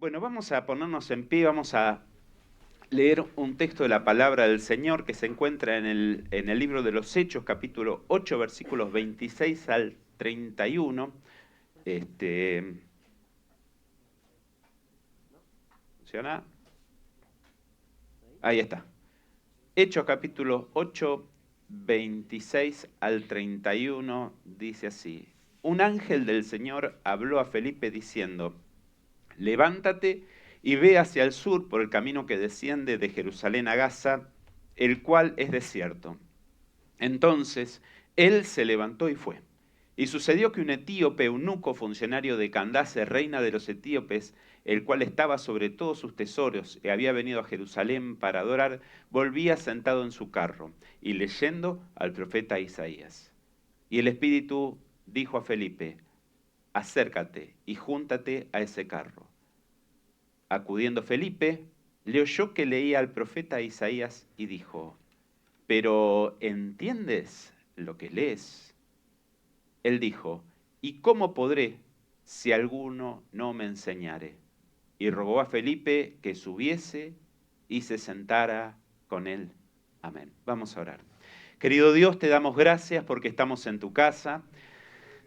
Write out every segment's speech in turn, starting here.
Bueno, vamos a ponernos en pie, vamos a leer un texto de la palabra del Señor que se encuentra en el libro de los Hechos, capítulo 8, versículos 26 al 31. ¿Funciona? Ahí está. Hechos, capítulo 8, 26 al 31, dice así. Un ángel del Señor habló a Felipe diciendo: levántate y ve hacia el sur por el camino que desciende de Jerusalén a Gaza, el cual es desierto. Entonces él se levantó y fue. Y sucedió que un etíope eunuco, funcionario de Candace, reina de los etíopes, el cual estaba sobre todos sus tesoros y había venido a Jerusalén para adorar, volvía sentado en su carro y leyendo al profeta Isaías. Y el Espíritu dijo a Felipe: acércate y júntate a ese carro. Acudiendo Felipe, le oyó que leía al profeta Isaías y dijo: ¿pero entiendes lo que lees? Él dijo: ¿y cómo podré si alguno no me enseñare? Y rogó a Felipe que subiese y se sentara con él. Amén. Vamos a orar. Querido Dios, te damos gracias porque estamos en tu casa.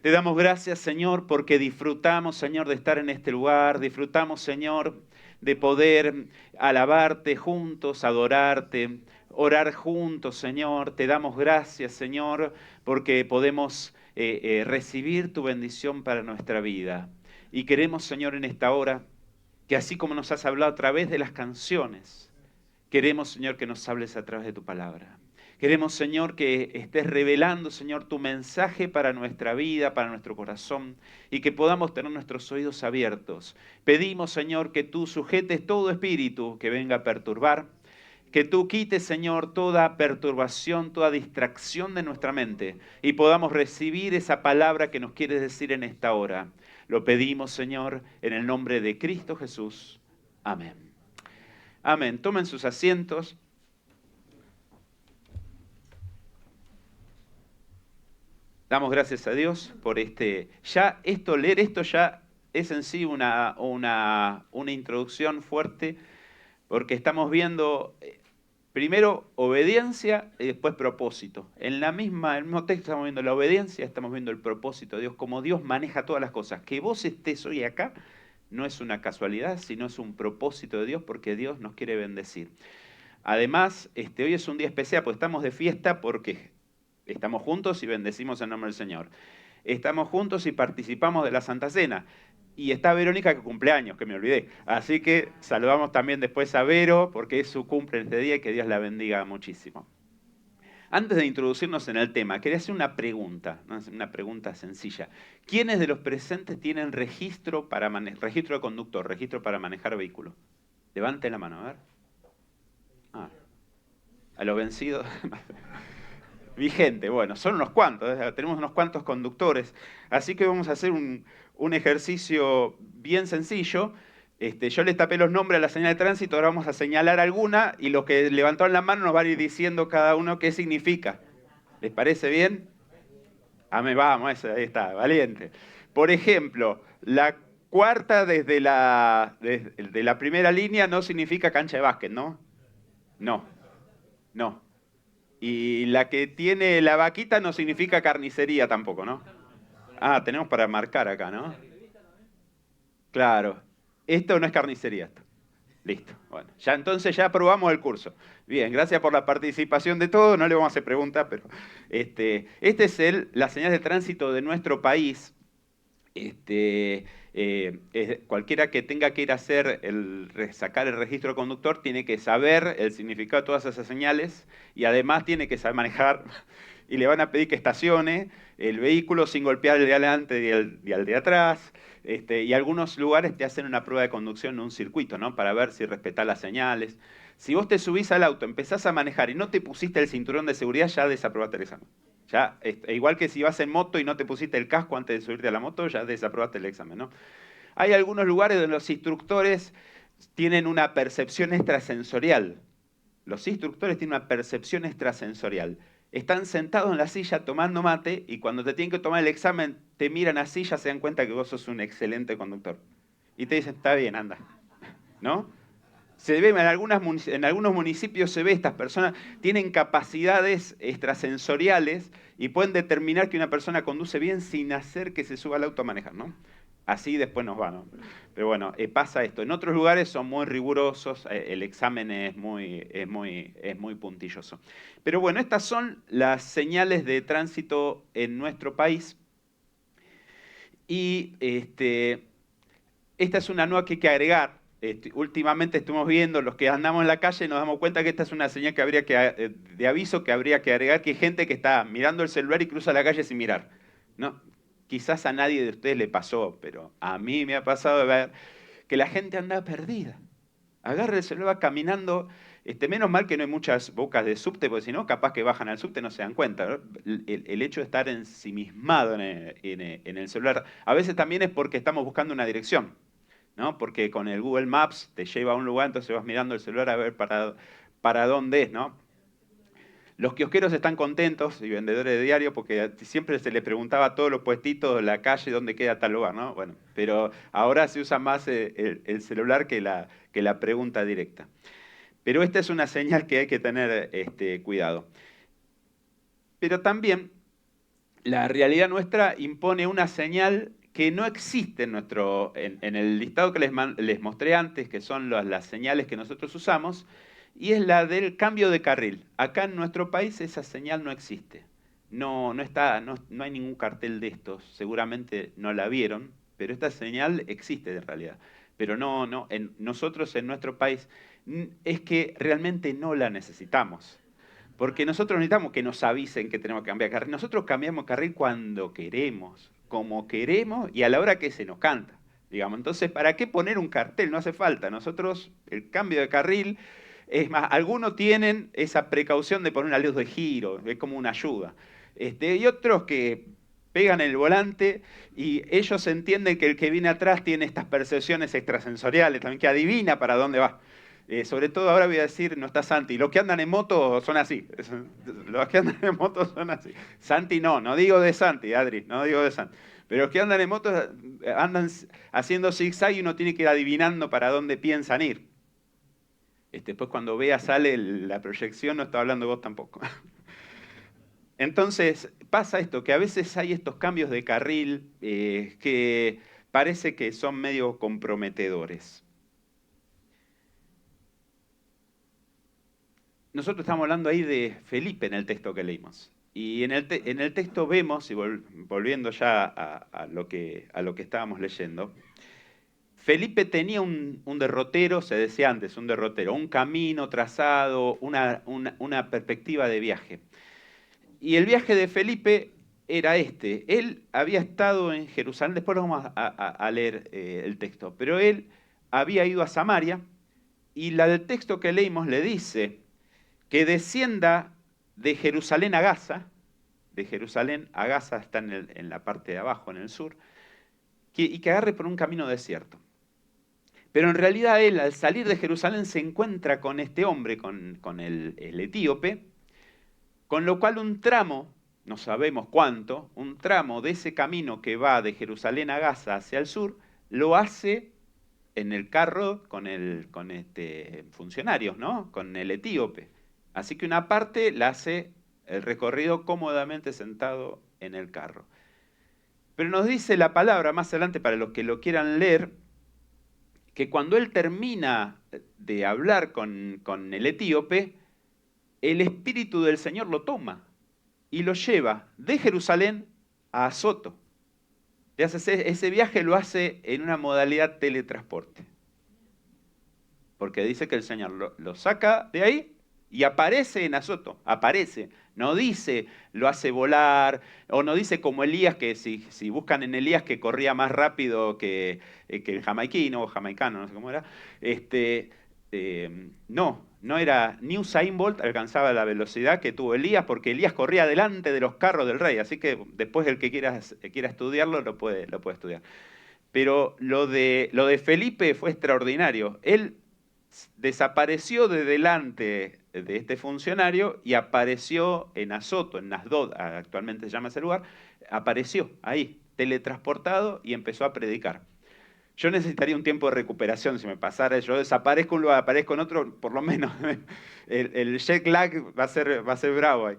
Te damos gracias, Señor, porque disfrutamos, Señor, de estar en este lugar. Disfrutamos, Señor, de poder alabarte juntos, adorarte, orar juntos, Señor. Te damos gracias, Señor, porque podemos recibir tu bendición para nuestra vida. Y queremos, Señor, en esta hora, que así como nos has hablado a través de las canciones, queremos, Señor, que nos hables a través de tu palabra. Queremos, Señor, que estés revelando, Señor, tu mensaje para nuestra vida, para nuestro corazón, y que podamos tener nuestros oídos abiertos. Pedimos, Señor, que tú sujetes todo espíritu que venga a perturbar, que tú quites, Señor, toda perturbación, toda distracción de nuestra mente, y podamos recibir esa palabra que nos quieres decir en esta hora. Lo pedimos, Señor, en el nombre de Cristo Jesús. Amén. Amén. Tomen sus asientos. Damos gracias a Dios por leer esto ya es en sí una introducción fuerte, porque estamos viendo primero obediencia y después propósito. En el mismo texto estamos viendo la obediencia, estamos viendo el propósito de Dios, cómo Dios maneja todas las cosas. Que vos estés hoy acá no es una casualidad, sino es un propósito de Dios, porque Dios nos quiere bendecir. Además, hoy es un día especial, pues estamos de fiesta porque estamos juntos y bendecimos el nombre del Señor. Estamos juntos y participamos de la Santa Cena. Y está Verónica que cumpleaños, que me olvidé. Así que saludamos también después a Vero, porque es su cumple este día y que Dios la bendiga muchísimo. Antes de introducirnos en el tema, quería hacer una pregunta sencilla. ¿Quiénes de los presentes tienen registro de conductor, registro para manejar vehículo? Levanten la mano, a ver. A los vencidos. Vigente, bueno, son unos cuantos, tenemos unos cuantos conductores, así que vamos a hacer un ejercicio bien sencillo. Yo les tapé los nombres a la señal de tránsito, ahora vamos a señalar alguna y los que levantaron la mano nos van a ir diciendo cada uno qué significa. ¿Les parece bien? Vamos, ahí está, valiente. Por ejemplo, la cuarta desde la primera línea no significa cancha de básquet, ¿no? No. Y la que tiene la vaquita no significa carnicería tampoco, ¿no? Tenemos para marcar acá, ¿no? Claro. Esto no es carnicería. Listo. Bueno, entonces ya aprobamos el curso. Bien, gracias por la participación de todos. No le vamos a hacer preguntas, pero es la señal de tránsito de nuestro país. Cualquiera que tenga que ir a hacer sacar el registro de conductor tiene que saber el significado de todas esas señales y además tiene que saber manejar y le van a pedir que estacione el vehículo sin golpear el de adelante y al de atrás. Y algunos lugares te hacen una prueba de conducción en un circuito, ¿no? Para ver si respetás las señales. Si vos te subís al auto, empezás a manejar y no te pusiste el cinturón de seguridad, ya desaprobaste el examen. Ya, igual que si vas en moto y no te pusiste el casco antes de subirte a la moto, ya desaprobaste el examen, ¿no? Hay algunos lugares donde los instructores tienen una percepción extrasensorial. Los instructores tienen una percepción extrasensorial. Están sentados en la silla tomando mate y cuando te tienen que tomar el examen, te miran así y ya se dan cuenta que vos sos un excelente conductor. Y te dicen, está bien, anda. ¿no? Se ve en algunos municipios se ve estas personas tienen capacidades extrasensoriales y pueden determinar que una persona conduce bien sin hacer que se suba al auto a manejar, ¿no? Así después nos va, ¿no? Pero bueno, pasa esto. En otros lugares son muy rigurosos, el examen es muy puntilloso. Pero bueno, estas son las señales de tránsito en nuestro país. Y esta es una nueva que hay que agregar. Últimamente estuvimos viendo, los que andamos en la calle nos damos cuenta que esta es una señal que de aviso que habría que agregar, que hay gente que está mirando el celular y cruza la calle sin mirar. ¿No? Quizás a nadie de ustedes le pasó, pero a mí me ha pasado de ver que la gente anda perdida. Agarra el celular, va caminando. Menos mal que no hay muchas bocas de subte, porque si no, capaz que bajan al subte y no se dan cuenta, ¿no? El hecho de estar ensimismado en el celular, a veces también es porque estamos buscando una dirección, ¿no? Porque con el Google Maps te lleva a un lugar, entonces vas mirando el celular a ver para dónde es, ¿no? Los kiosqueros están contentos y vendedores de diario porque siempre se les preguntaba a todos los puestitos de la calle dónde queda tal lugar, ¿no? Bueno, pero ahora se usa más el celular que la pregunta directa. Pero esta es una señal que hay que tener cuidado. Pero también la realidad nuestra impone una señal que no existe en el listado que les mostré antes, que son las señales que nosotros usamos, y es la del cambio de carril. Acá en nuestro país esa señal no existe. No hay ningún cartel de estos, seguramente no la vieron, pero esta señal existe en realidad. Pero nosotros en nuestro país es que realmente no la necesitamos. Porque nosotros necesitamos que nos avisen que tenemos que cambiar carril. Nosotros cambiamos carril cuando queremos, como queremos y a la hora que se nos canta. Digamos. Entonces, ¿para qué poner un cartel? No hace falta. Nosotros, el cambio de carril, es más, algunos tienen esa precaución de poner una luz de giro, es como una ayuda. Y otros que pegan el volante y ellos entienden que el que viene atrás tiene estas percepciones extrasensoriales, también que adivina para dónde va. Sobre todo ahora voy a decir, no está Santi. Los que andan en moto son así. Los que andan en moto son así. Santi no digo de Santi, Adri, no digo de Santi. Pero los que andan en moto andan haciendo zigzag y uno tiene que ir adivinando para dónde piensan ir. Después cuando vea sale la proyección, no está hablando vos tampoco. Entonces pasa esto, que a veces hay estos cambios de carril que parece que son medio comprometedores. Nosotros estamos hablando ahí de Felipe en el texto que leímos. Y en el texto vemos, y volviendo ya a lo que estábamos leyendo, Felipe tenía un derrotero, se decía antes, un derrotero, un camino trazado, una perspectiva de viaje. Y el viaje de Felipe era este. Él había estado en Jerusalén, después vamos a leer el texto, pero él había ido a Samaria y la del texto que leímos le dice que descienda de Jerusalén a Gaza, de Jerusalén a Gaza está en la parte de abajo, en el sur, y que agarre por un camino desierto. Pero en realidad él, al salir de Jerusalén, se encuentra con este hombre, con el etíope, con lo cual un tramo, no sabemos cuánto, un tramo de ese camino que va de Jerusalén a Gaza hacia el sur, lo hace en el carro con funcionarios, ¿no? Con el etíope. Así que una parte la hace el recorrido cómodamente sentado en el carro. Pero nos dice la palabra más adelante, para los que lo quieran leer, que cuando él termina de hablar con el etíope, el Espíritu del Señor lo toma y lo lleva de Jerusalén a Azoto. Ese viaje lo hace en una modalidad teletransporte. Porque dice que el Señor lo saca de ahí y aparece en Azoto, aparece. No dice lo hace volar, o no dice como Elías, que si buscan en Elías que corría más rápido que el jamaiquino o jamaicano, no sé cómo era. No era ni Usain Bolt, alcanzaba la velocidad que tuvo Elías, porque Elías corría delante de los carros del rey. Así que después el que quiera estudiarlo lo puede estudiar. Pero lo de Felipe fue extraordinario. Él desapareció de delante de este funcionario y apareció en Azoto, en Asdod, actualmente se llama ese lugar, apareció ahí, teletransportado y empezó a predicar. Yo necesitaría un tiempo de recuperación si me pasara. Yo desaparezco un lugar, aparezco en otro, por lo menos el jet lag va a ser bravo ahí.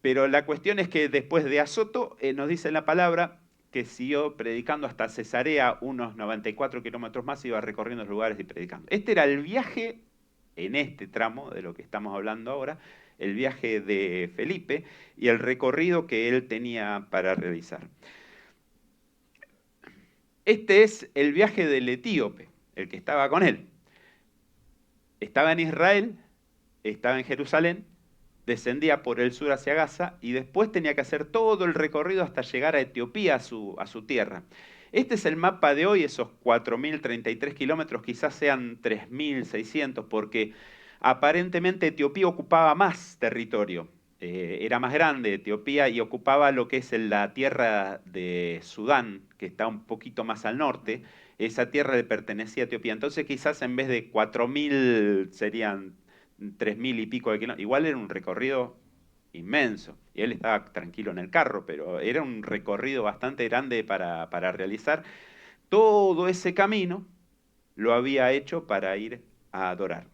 Pero la cuestión es que después de Azoto, nos dice en la palabra que siguió predicando hasta Cesarea, unos 94 kilómetros más, iba recorriendo los lugares y predicando. Este era el viaje, en este tramo de lo que estamos hablando ahora, el viaje de Felipe y el recorrido que él tenía para realizar. Este es el viaje del etíope, el que estaba con él. Estaba en Israel, estaba en Jerusalén, descendía por el sur hacia Gaza y después tenía que hacer todo el recorrido hasta llegar a Etiopía, a su tierra. Este es el mapa de hoy, esos 4.033 kilómetros, quizás sean 3.600, porque aparentemente Etiopía ocupaba más territorio. Era más grande Etiopía y ocupaba lo que es la tierra de Sudán, que está un poquito más al norte. Esa tierra le pertenecía a Etiopía. Entonces quizás en vez de 4.000 serían 3.000 y pico de kilómetros. Igual era un recorrido inmenso. Y él estaba tranquilo en el carro, pero era un recorrido bastante grande para realizar. Todo ese camino lo había hecho para ir a adorar.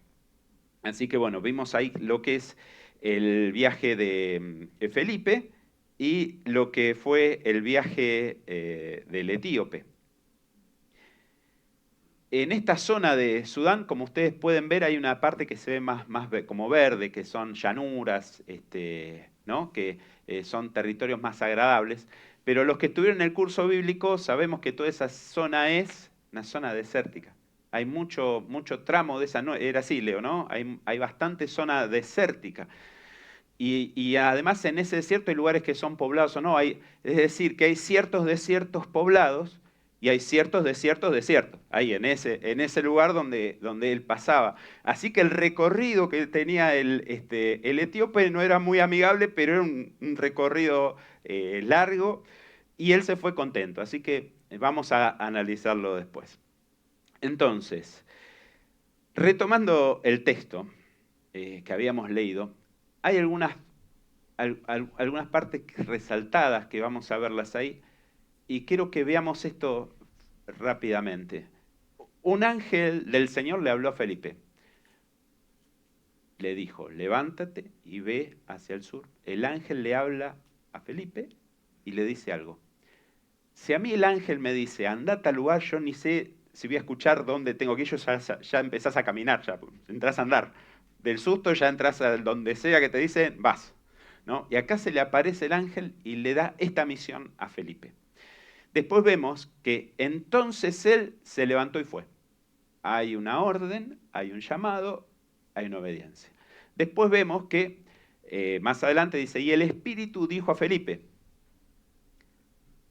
Así que bueno, vimos ahí lo que es el viaje de Felipe y lo que fue el viaje del etíope. En esta zona de Sudán, como ustedes pueden ver, hay una parte que se ve más como verde, que son llanuras, ¿no? Que son territorios más agradables. Pero los que estuvieron en el curso bíblico sabemos que toda esa zona es una zona desértica. Hay mucho tramo de esa, no, era así, Leo, ¿no? Hay bastante zona desértica. Y además en ese desierto hay lugares que son poblados o no. Es decir, que hay ciertos desiertos poblados y hay ciertos desiertos desiertos. Ahí en ese lugar donde él pasaba. Así que el recorrido que tenía el etíope no era muy amigable, pero era un recorrido largo y él se fue contento. Así que vamos a analizarlo después. Entonces, retomando el texto que habíamos leído, hay algunas partes resaltadas que vamos a verlas ahí y quiero que veamos esto rápidamente. Un ángel del Señor le habló a Felipe. Le dijo, levántate y ve hacia el sur. El ángel le habla a Felipe y le dice algo. Si a mí el ángel me dice, anda a tal lugar, yo ni sé si voy a escuchar dónde tengo que ir, ya empezás a caminar, ya entras a andar. Del susto ya entras a donde sea que te dicen, vas. ¿No? Y acá se le aparece el ángel y le da esta misión a Felipe. Después vemos que entonces él se levantó y fue. Hay una orden, hay un llamado, hay una obediencia. Después vemos que más adelante dice, y el Espíritu dijo a Felipe,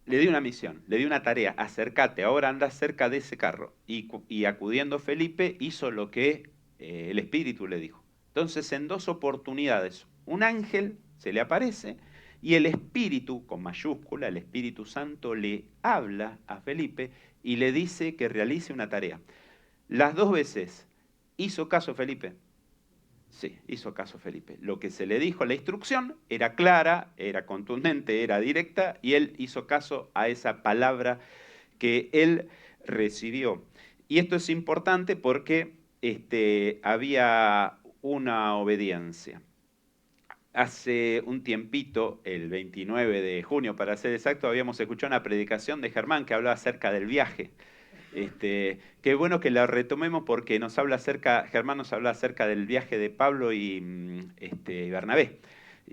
le dio una misión, le dio una tarea, acércate, ahora anda cerca de ese carro. Y acudiendo Felipe hizo lo que el Espíritu le dijo. Entonces en dos oportunidades, un ángel se le aparece y el Espíritu, con mayúscula, el Espíritu Santo le habla a Felipe y le dice que realice una tarea. Las dos veces, ¿hizo caso Felipe? Sí, hizo caso Felipe. Lo que se le dijo, la instrucción, era clara, era contundente, era directa, y él hizo caso a esa palabra que él recibió. Y esto es importante porque había una obediencia. Hace un tiempito, el 29 de junio para ser exacto, habíamos escuchado una predicación de Germán que hablaba acerca del viaje. Qué bueno que la retomemos porque Germán nos habla acerca del viaje de Pablo y Bernabé.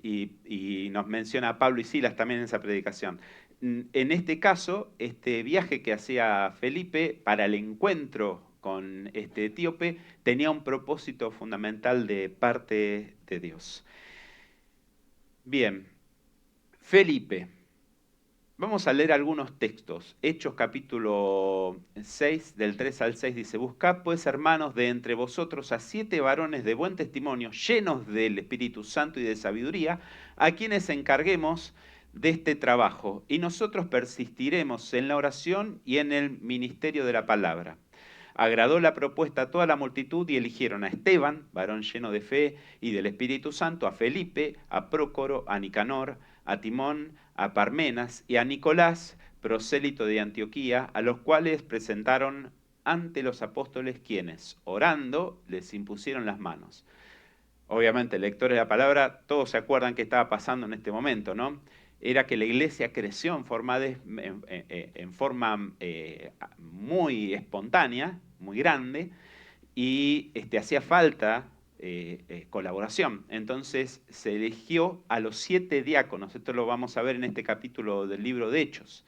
Y nos menciona a Pablo y Silas también en esa predicación. En este caso, este viaje que hacía Felipe para el encuentro con este etíope tenía un propósito fundamental de parte de Dios. Bien, Felipe. Vamos a leer algunos textos. Hechos capítulo 6, del 3 al 6, dice, buscad pues, hermanos, de entre vosotros a 7 varones de buen testimonio, llenos del Espíritu Santo y de sabiduría, a quienes encarguemos de este trabajo, y nosotros persistiremos en la oración y en el ministerio de la palabra. Agradó la propuesta a toda la multitud y eligieron a Esteban, varón lleno de fe y del Espíritu Santo, a Felipe, a Prócoro, a Nicanor, a Timón, a Parmenas y a Nicolás, prosélito de Antioquía, a los cuales presentaron ante los apóstoles quienes, orando, les impusieron las manos. Obviamente, lectores de la palabra, todos se acuerdan qué estaba pasando en este momento, ¿no? Era que la iglesia creció en forma, muy espontánea, muy grande, y hacía falta colaboración. Entonces se eligió a los 7 diáconos, esto lo vamos a ver en este capítulo del libro de Hechos.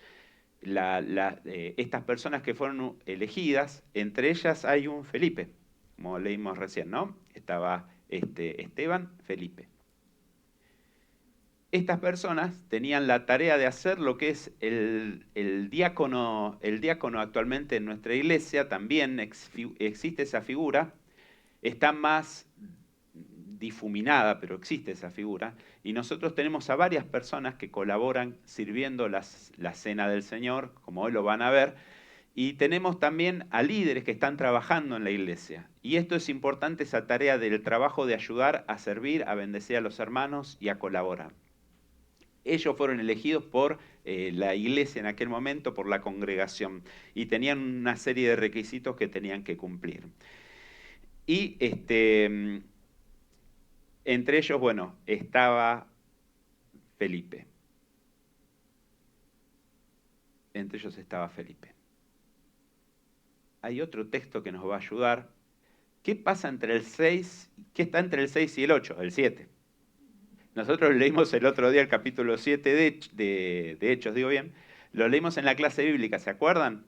Estas personas que fueron elegidas, entre ellas hay un Felipe, como leímos recién, ¿no? Estaba Esteban, Felipe. Estas personas tenían la tarea de hacer lo que es el diácono actualmente en nuestra iglesia, también existe esa figura, está más difuminada, pero existe esa figura, y nosotros tenemos a varias personas que colaboran sirviendo la cena del Señor, como hoy lo van a ver, y tenemos también a líderes que están trabajando en la iglesia. Y esto es importante, esa tarea del trabajo de ayudar a servir, a bendecir a los hermanos y a colaborar. Ellos fueron elegidos por la iglesia en aquel momento, por la congregación, y tenían una serie de requisitos que tenían que cumplir. Y entre ellos, bueno, estaba Felipe. Entre ellos estaba Felipe. Hay otro texto que nos va a ayudar. ¿Qué pasa entre el 6? ¿Qué está entre el 6 y el 8? El 7. Nosotros leímos el otro día el capítulo 7 de Hechos, digo bien. Lo leímos en la clase bíblica, ¿se acuerdan?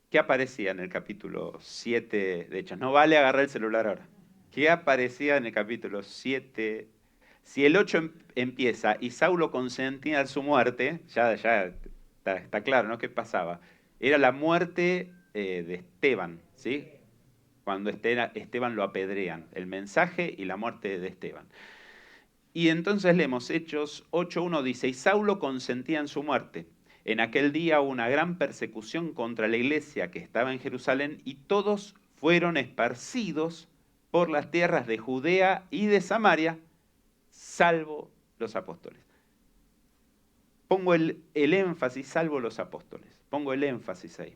¿Qué aparecía en el capítulo 7 de Hechos? No vale agarrar el celular ahora. ¿Qué aparecía en el capítulo 7? Si el 8 empieza y Saulo consentía su muerte, ya está claro, ¿no? ¿Qué pasaba? Era la muerte de Esteban, ¿sí? Cuando Esteban lo apedrean, el mensaje y la muerte de Esteban. Y entonces leemos Hechos 8:1, dice, y Saulo consentía en su muerte. En aquel día hubo una gran persecución contra la iglesia que estaba en Jerusalén y todos fueron esparcidos por las tierras de Judea y de Samaria, salvo los apóstoles. Pongo el énfasis, salvo los apóstoles. Pongo el énfasis ahí.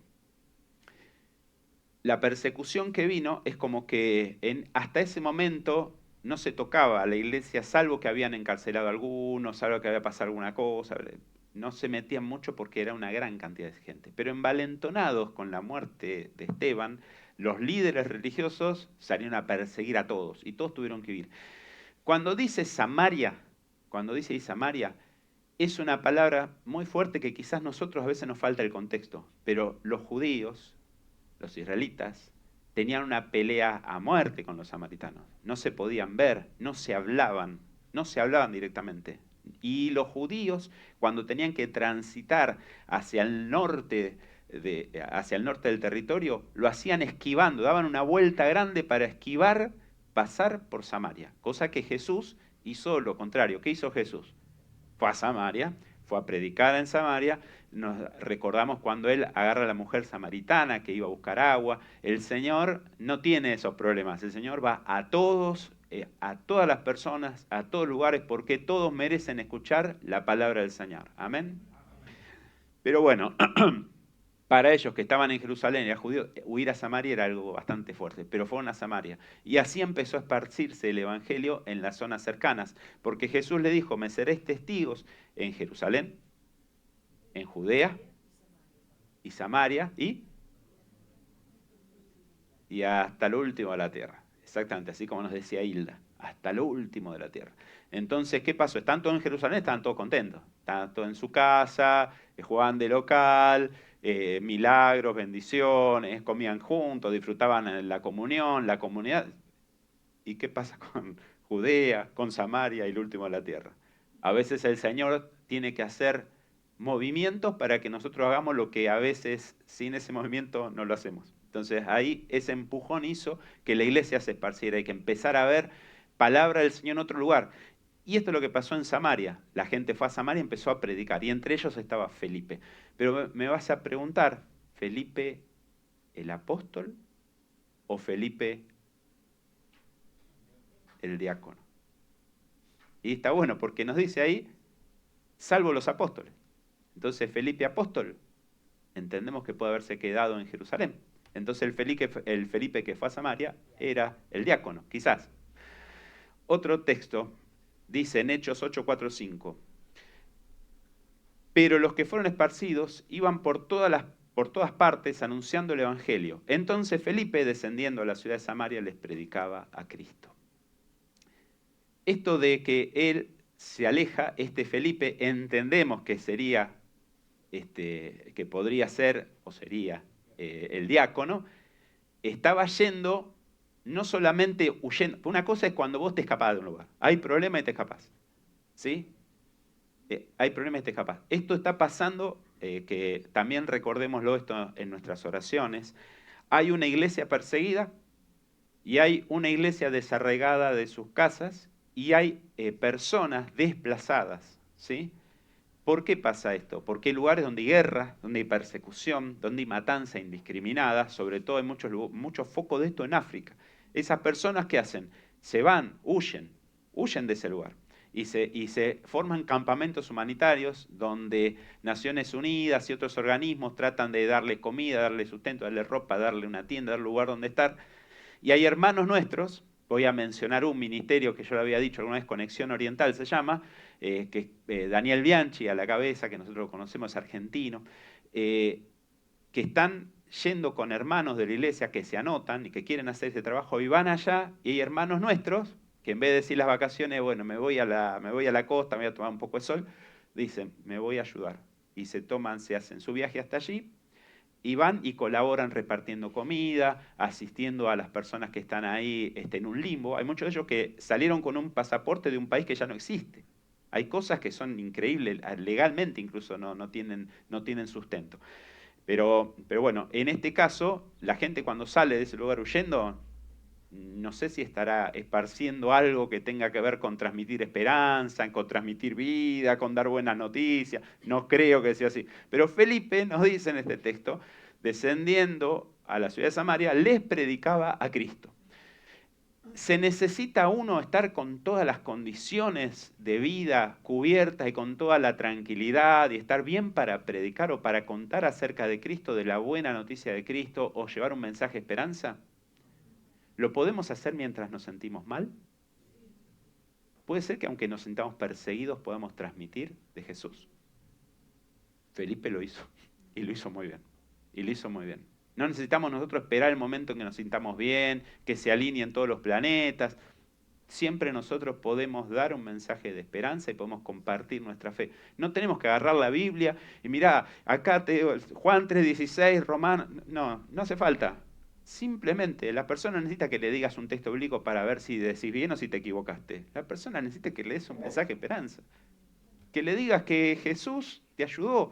La persecución que vino es como que hasta ese momento no se tocaba a la iglesia, salvo que habían encarcelado a algunos, salvo que había pasado alguna cosa. No se metían mucho porque era una gran cantidad de gente. Pero envalentonados con la muerte de Esteban, los líderes religiosos salieron a perseguir a todos y todos tuvieron que huir. Cuando dice Samaria, es una palabra muy fuerte que quizás nosotros a veces nos falta el contexto, pero los judíos, los israelitas, tenían una pelea a muerte con los samaritanos. No se podían ver, no se hablaban directamente. Y los judíos, cuando tenían que transitar hacia el norte del territorio, lo hacían esquivando, daban una vuelta grande para esquivar, pasar por Samaria. Cosa que Jesús hizo lo contrario. ¿Qué hizo Jesús? Fue a Samaria, fue a predicar en Samaria. Nos recordamos cuando él agarra a la mujer samaritana que iba a buscar agua. El Señor no tiene esos problemas. El Señor va a todos, a todas las personas, a todos lugares, porque todos merecen escuchar la palabra del Señor. Amén. Pero bueno, para ellos que estaban en Jerusalén, era judío, huir a Samaria era algo bastante fuerte, pero fueron a Samaria. Y así empezó a esparcirse el evangelio en las zonas cercanas, porque Jesús le dijo, me seréis testigos en Jerusalén, en Judea y Samaria y hasta lo último de la tierra. Exactamente, así como nos decía Hilda, hasta lo último de la tierra. Entonces, ¿qué pasó? Están todos en Jerusalén, estaban todos contentos. Estaban todos en su casa, jugaban de local, milagros, bendiciones, comían juntos, disfrutaban la comunión, la comunidad. ¿Y qué pasa con Judea, con Samaria y lo último de la tierra? A veces el Señor tiene que hacer movimientos para que nosotros hagamos lo que a veces sin ese movimiento no lo hacemos. Entonces ahí ese empujón hizo que la iglesia se esparciera y que empezara a ver palabra del Señor en otro lugar. Y esto es lo que pasó en Samaria. La gente fue a Samaria y empezó a predicar. Y entre ellos estaba Felipe. Pero me vas a preguntar, ¿Felipe el apóstol o Felipe el diácono? Y está bueno porque nos dice ahí, salvo los apóstoles. Entonces, ¿Felipe apóstol entendemos que puede haberse quedado en Jerusalén. Entonces el Felipe que fue a Samaria era el diácono, quizás. Otro texto dice en Hechos 8, 4, 5. Pero los que fueron esparcidos iban por todas partes anunciando el Evangelio. Entonces Felipe, descendiendo a la ciudad de Samaria, les predicaba a Cristo. Esto de que él se aleja, este Felipe, entendemos que sería, que podría ser o sería el diácono, estaba yendo, no solamente huyendo. Una cosa es cuando vos te escapás de un lugar. Hay problema y te escapás. ¿Sí? Hay problemas y te escapas. Esto está pasando, que también recordémoslo esto en nuestras oraciones. Hay una iglesia perseguida y hay una iglesia desarraigada de sus casas y hay personas desplazadas, ¿sí? ¿Por qué pasa esto? Porque hay lugares donde hay guerra, donde hay persecución, donde hay matanza indiscriminada, sobre todo hay mucho foco de esto en África. Esas personas, ¿qué hacen? Se van, huyen de ese lugar. Y se forman campamentos humanitarios donde Naciones Unidas y otros organismos tratan de darle comida, darle sustento, darle ropa, darle una tienda, darle lugar donde estar. Y hay hermanos nuestros, voy a mencionar un ministerio que yo le había dicho alguna vez, Conexión Oriental se llama, que Daniel Bianchi a la cabeza, que nosotros conocemos, argentino, que están yendo con hermanos de la iglesia que se anotan y que quieren hacer ese trabajo y van allá, y hay hermanos nuestros que en vez de decir las vacaciones, bueno, me voy a la costa, me voy a tomar un poco de sol, dicen, me voy a ayudar. Y se hacen su viaje hasta allí, y van y colaboran repartiendo comida, asistiendo a las personas que están ahí en un limbo. Hay muchos de ellos que salieron con un pasaporte de un país que ya no existe. Hay cosas que son increíbles, legalmente incluso no tienen sustento. Pero bueno, en este caso, la gente cuando sale de ese lugar huyendo, no sé si estará esparciendo algo que tenga que ver con transmitir esperanza, con transmitir vida, con dar buenas noticias. No creo que sea así. Pero Felipe nos dice en este texto, descendiendo a la ciudad de Samaria, les predicaba a Cristo. ¿Se necesita uno estar con todas las condiciones de vida cubiertas y con toda la tranquilidad y estar bien para predicar o para contar acerca de Cristo, de la buena noticia de Cristo o llevar un mensaje de esperanza? ¿Lo podemos hacer mientras nos sentimos mal? Puede ser que aunque nos sintamos perseguidos podamos transmitir de Jesús. Felipe lo hizo, y lo hizo muy bien, y lo hizo muy bien. No necesitamos nosotros esperar el momento en que nos sintamos bien, que se alineen todos los planetas. Siempre nosotros podemos dar un mensaje de esperanza y podemos compartir nuestra fe. No tenemos que agarrar la Biblia y mirá, acá Juan 3:16, Romano. No hace falta. Simplemente la persona necesita que le digas un texto bíblico para ver si decís bien o si te equivocaste. La persona necesita que le des un mensaje de esperanza. Que le digas que Jesús te ayudó,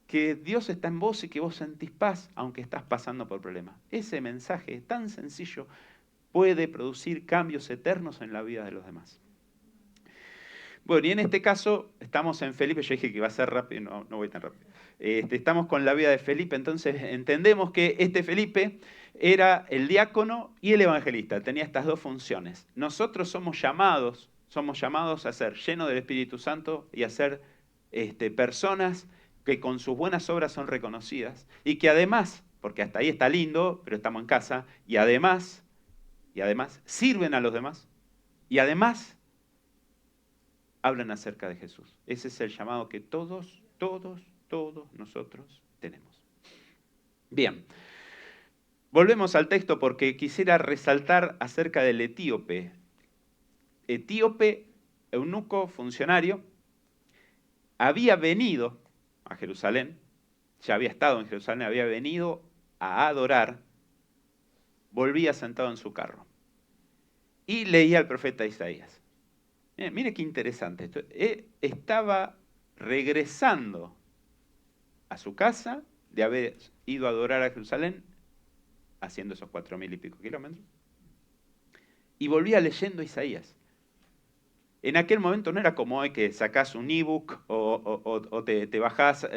que Dios está en vos y que vos sentís paz aunque estás pasando por problemas. Ese mensaje tan sencillo puede producir cambios eternos en la vida de los demás. Bueno, y en este caso estamos en Felipe, yo dije que iba a ser rápido, no voy tan rápido. Estamos con la vida de Felipe, entonces entendemos que este Felipe era el diácono y el evangelista, tenía estas dos funciones. Nosotros somos llamados a ser llenos del Espíritu Santo y a ser personas que con sus buenas obras son reconocidas y que además, porque hasta ahí está lindo, pero estamos en casa, y además sirven a los demás y además hablan acerca de Jesús. Ese es el llamado que todos nosotros tenemos. Bien, volvemos al texto porque quisiera resaltar acerca del etíope. Etíope, eunuco, funcionario, había venido a Jerusalén, ya había estado en Jerusalén, había venido a adorar, volvía sentado en su carro y leía al profeta Isaías. Mire qué interesante esto. Estaba regresando a su casa de haber ido a adorar a Jerusalén, haciendo esos 4.000 y pico kilómetros, y volvía leyendo Isaías. En aquel momento no era como hoy que sacás un ebook o te bajás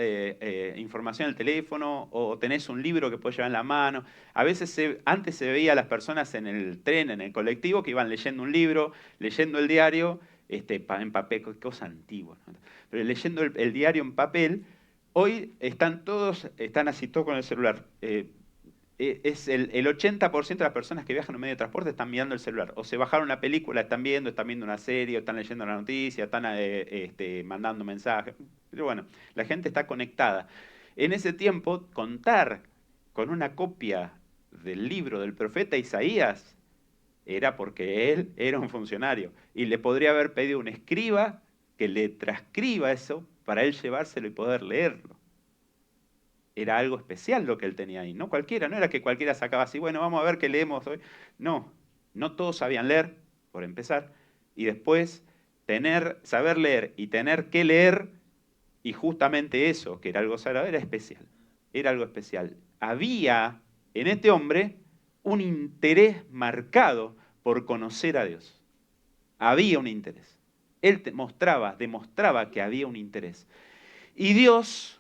información al teléfono o tenés un libro que puedes llevar en la mano. A veces antes se veía a las personas en el tren, en el colectivo, que iban leyendo un libro, leyendo el diario, en papel, cosa antigua, ¿no? Pero leyendo el diario en papel, Hoy están así todos con el celular. Es el 80% de las personas que viajan en medio de transporte están mirando el celular. O se bajaron una película, están viendo una serie, o están leyendo la noticia, están mandando mensajes. Pero bueno, la gente está conectada. En ese tiempo, contar con una copia del libro del profeta Isaías era porque él era un funcionario y le podría haber pedido un escriba que le transcriba eso para él llevárselo y poder leerlo. Era algo especial lo que él tenía ahí, no cualquiera, no era que cualquiera sacaba así, bueno, vamos a ver qué leemos hoy. No, no todos sabían leer, por empezar, y después saber leer y tener que leer, y justamente eso, que era algo sagrado, era algo especial. Había en este hombre un interés marcado por conocer a Dios. Había un interés. Él demostraba que había un interés. Y Dios,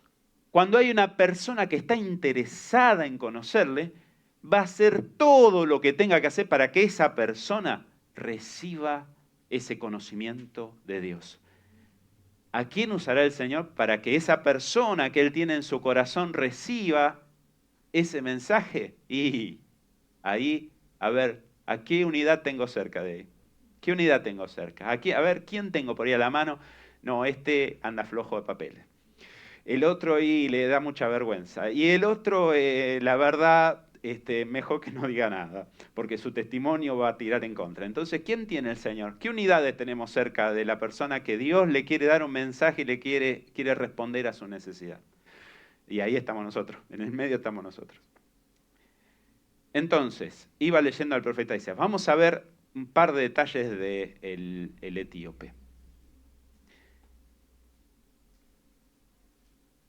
cuando hay una persona que está interesada en conocerle, va a hacer todo lo que tenga que hacer para que esa persona reciba ese conocimiento de Dios. ¿A quién usará el Señor para que esa persona que Él tiene en su corazón reciba ese mensaje? Y ahí, a ver, ¿a qué unidad tengo cerca de él? ¿Qué unidad tengo cerca? Aquí, a ver, ¿quién tengo por ahí a la mano? No, este anda flojo de papeles. El otro ahí le da mucha vergüenza. Y el otro, la verdad, mejor que no diga nada, porque su testimonio va a tirar en contra. Entonces, ¿quién tiene el Señor? ¿Qué unidades tenemos cerca de la persona que Dios le quiere dar un mensaje y le quiere responder a su necesidad? Y ahí estamos nosotros, en el medio estamos nosotros. Entonces, iba leyendo al profeta Isaías. Vamos a ver un par de detalles del etíope.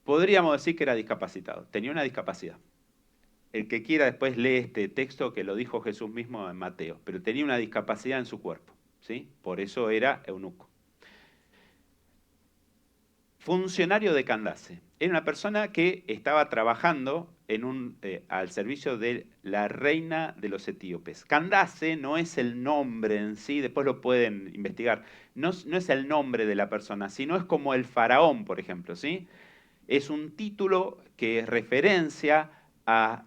Podríamos decir que era discapacitado, tenía una discapacidad. El que quiera después lee este texto que lo dijo Jesús mismo en Mateo, pero tenía una discapacidad en su cuerpo, ¿sí? Por eso era eunuco. Funcionario de Candace. Era una persona que estaba trabajando al servicio de la reina de los etíopes. Candace no es el nombre en sí, después lo pueden investigar, no es el nombre de la persona, sino es como el faraón, por ejemplo, ¿sí? Es un título que referencia al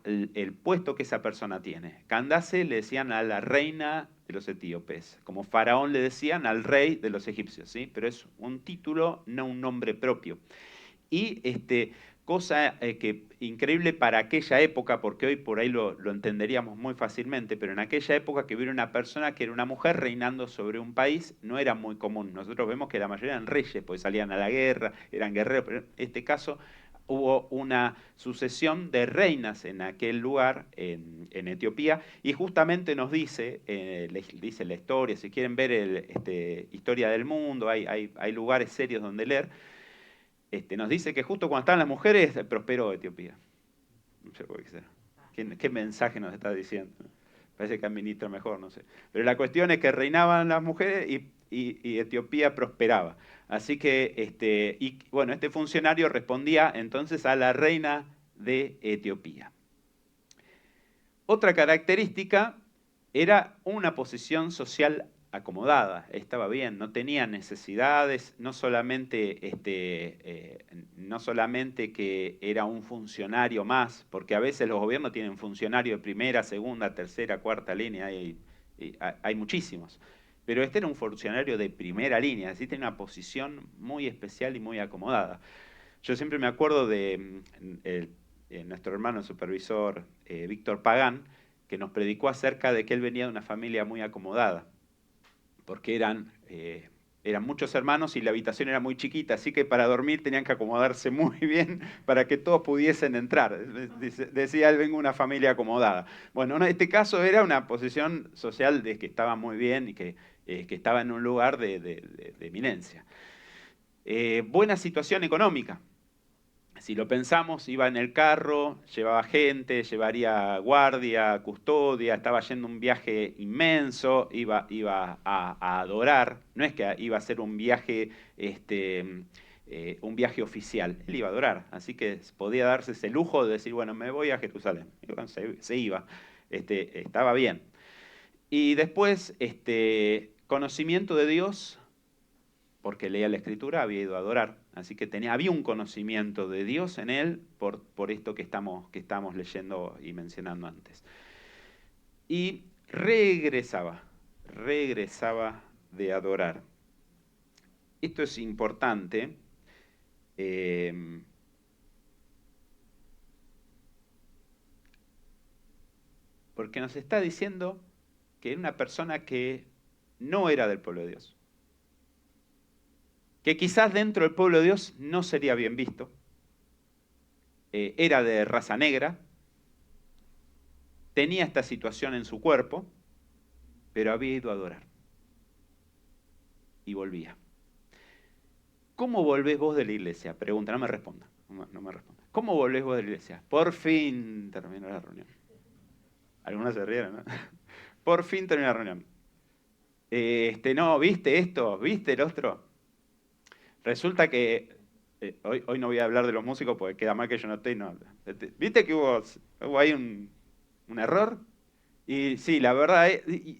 puesto que esa persona tiene. Candace le decían a la reina de los etíopes, como faraón le decían al rey de los egipcios, ¿sí? Pero es un título, no un nombre propio. Y cosa que increíble para aquella época, porque hoy por ahí lo entenderíamos muy fácilmente, pero en aquella época que hubiera una persona que era una mujer reinando sobre un país, no era muy común. Nosotros vemos que la mayoría eran reyes, pues salían a la guerra, eran guerreros, pero en este caso hubo una sucesión de reinas en aquel lugar, en Etiopía, y justamente nos dice, dice la historia, si quieren ver historia del mundo, hay lugares serios donde leer, nos dice que justo cuando estaban las mujeres, prosperó Etiopía. No sé por qué será. ¿Qué mensaje nos está diciendo? Parece que administra mejor, no sé. Pero la cuestión es que reinaban las mujeres y Etiopía prosperaba. Así que, bueno, este funcionario respondía entonces a la reina de Etiopía. Otra característica era una posición social acomodada, estaba bien, no tenía necesidades, no solamente que era un funcionario más, porque a veces los gobiernos tienen funcionarios de primera, segunda, tercera, cuarta línea, hay muchísimos, pero este era un funcionario de primera línea, así tenía una posición muy especial y muy acomodada. Yo siempre me acuerdo de nuestro hermano supervisor Víctor Pagán, que nos predicó acerca de que él venía de una familia muy acomodada, porque eran muchos hermanos y la habitación era muy chiquita, así que para dormir tenían que acomodarse muy bien para que todos pudiesen entrar. Decía él, vengo de una familia acomodada. Bueno, en este caso era una posición social de que estaba muy bien y que estaba en un lugar de eminencia. Buena situación económica. Si lo pensamos, iba en el carro, llevaba gente, llevaría guardia, custodia, estaba yendo un viaje inmenso, iba a adorar, no es que iba a ser un viaje oficial, él iba a adorar, así que podía darse ese lujo de decir, bueno, me voy a Jerusalén. Y bueno, se iba, estaba bien. Y después, conocimiento de Dios, porque leía la Escritura, había ido a adorar. Así que había un conocimiento de Dios en él por esto que estamos leyendo y mencionando antes. Y regresaba de adorar. Esto es importante. Porque nos está diciendo que era una persona que no era del pueblo de Dios. Que quizás dentro del pueblo de Dios no sería bien visto. Era de raza negra. Tenía esta situación en su cuerpo, pero había ido a adorar. Y volvía. ¿Cómo volvés vos de la iglesia? Pregunta, no me responda. No me responda. ¿Cómo volvés vos de la iglesia? Por fin terminó la reunión. Algunos se rieron, ¿no? Por fin terminó la reunión. No, ¿viste esto? ¿Viste el otro? Resulta que, hoy no voy a hablar de los músicos porque queda mal que yo no esté y no. ¿Viste que hubo ahí un error? Y sí, la verdad,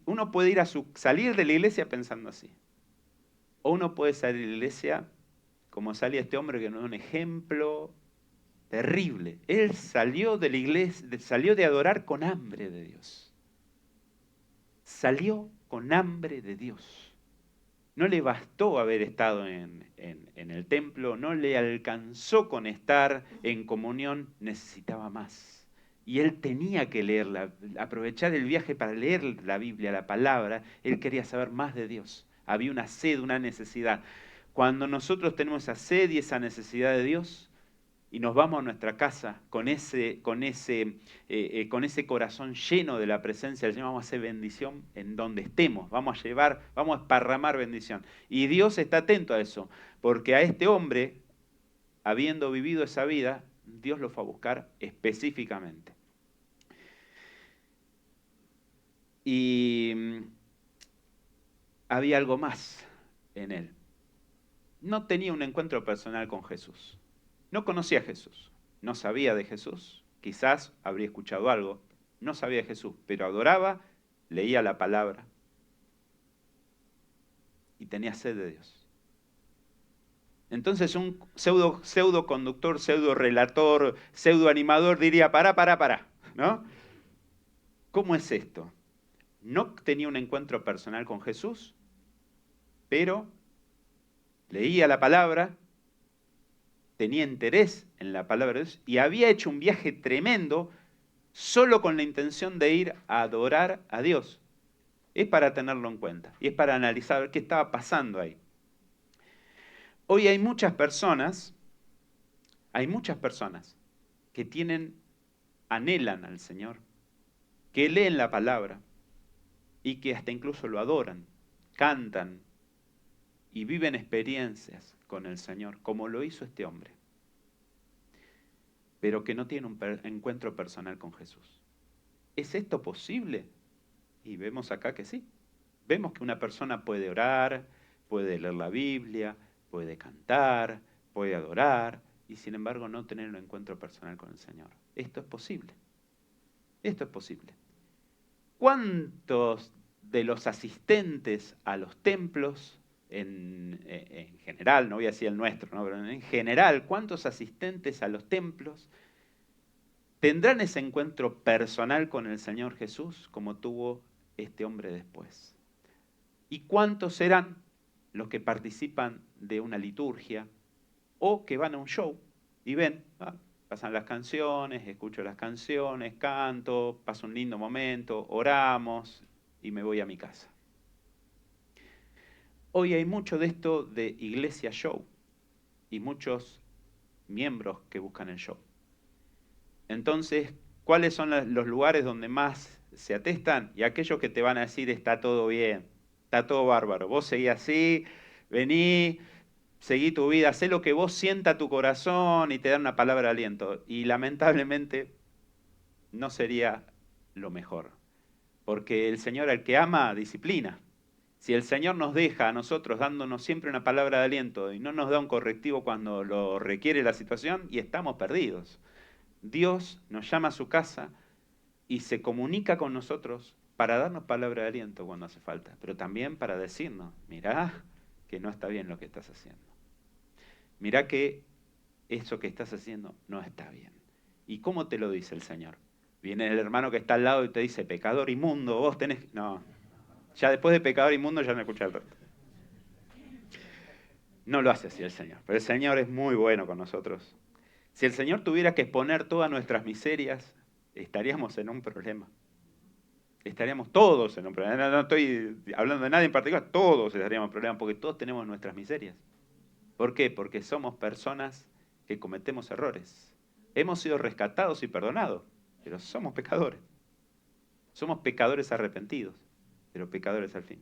uno puede salir de la iglesia pensando así. O uno puede salir de la iglesia como salía este hombre que nos da un ejemplo terrible. Él salió de la iglesia, salió de adorar con hambre de Dios. Salió con hambre de Dios. No le bastó haber estado en el templo, no le alcanzó con estar en comunión, necesitaba más. Y él tenía que leerla, aprovechar el viaje para leer la Biblia, la palabra. Él quería saber más de Dios. Había una sed, una necesidad. Cuando nosotros tenemos esa sed y esa necesidad de Dios, y nos vamos a nuestra casa con ese corazón lleno de la presencia del Señor, vamos a hacer bendición en donde estemos, vamos a esparramar bendición. Y Dios está atento a eso, porque a este hombre, habiendo vivido esa vida, Dios lo fue a buscar específicamente. Y había algo más en él. No tenía un encuentro personal con Jesús. No conocía a Jesús, no sabía de Jesús, quizás habría escuchado algo, no sabía de Jesús, pero adoraba, leía la palabra y tenía sed de Dios. Entonces un pseudo conductor, pseudo relator, pseudo animador diría, pará, ¿no? ¿Cómo es esto? No tenía un encuentro personal con Jesús, pero leía la palabra, tenía interés en la palabra de Dios y había hecho un viaje tremendo solo con la intención de ir a adorar a Dios. Es para tenerlo en cuenta y es para analizar qué estaba pasando ahí. Hoy hay muchas personas que anhelan al Señor, que leen la palabra y que hasta incluso lo adoran, cantan y viven experiencias con el Señor, como lo hizo este hombre, pero que no tienen un encuentro personal con Jesús. ¿Es esto posible? Y vemos acá que sí. Vemos que una persona puede orar, puede leer la Biblia, puede cantar, puede adorar, y sin embargo no tener un encuentro personal con el Señor. Esto es posible. Esto es posible. ¿Cuántos de los asistentes a los templos, en general, no voy a decir el nuestro, ¿no? Pero en general, cuántos asistentes a los templos tendrán ese encuentro personal con el Señor Jesús como tuvo este hombre después? ¿Y cuántos serán los que participan de una liturgia o que van a un show y ven, pasan las canciones, escucho las canciones, canto, paso un lindo momento, oramos y me voy a mi casa? Hoy hay mucho de esto de iglesia show y muchos miembros que buscan el show. Entonces, ¿cuáles son los lugares donde más se atestan? Y aquellos que te van a decir, está todo bien, está todo bárbaro, vos seguí así, vení, seguí tu vida, hacé lo que vos sienta tu corazón y te dan una palabra de aliento. Y lamentablemente no sería lo mejor, porque el Señor al que ama, disciplina. Si el Señor nos deja a nosotros dándonos siempre una palabra de aliento y no nos da un correctivo cuando lo requiere la situación, y estamos perdidos. Dios nos llama a su casa y se comunica con nosotros para darnos palabra de aliento cuando hace falta, pero también para decirnos, mirá que no está bien lo que estás haciendo. mirá que eso que estás haciendo no está bien. ¿Y cómo te lo dice el Señor? Viene el hermano que está al lado y te dice, pecador inmundo, vos tenés... No, ya después de pecador inmundo ya no escucha el resto. No lo hace así el Señor, pero el Señor es muy bueno con nosotros. Si el Señor tuviera que exponer todas nuestras miserias, estaríamos en un problema. Estaríamos todos en un problema. No estoy hablando de nadie en particular, todos estaríamos en un problema porque todos tenemos nuestras miserias. ¿Por qué? Porque somos personas que cometemos errores. Hemos sido rescatados y perdonados, pero somos pecadores. Somos pecadores arrepentidos, pero pecadores al fin.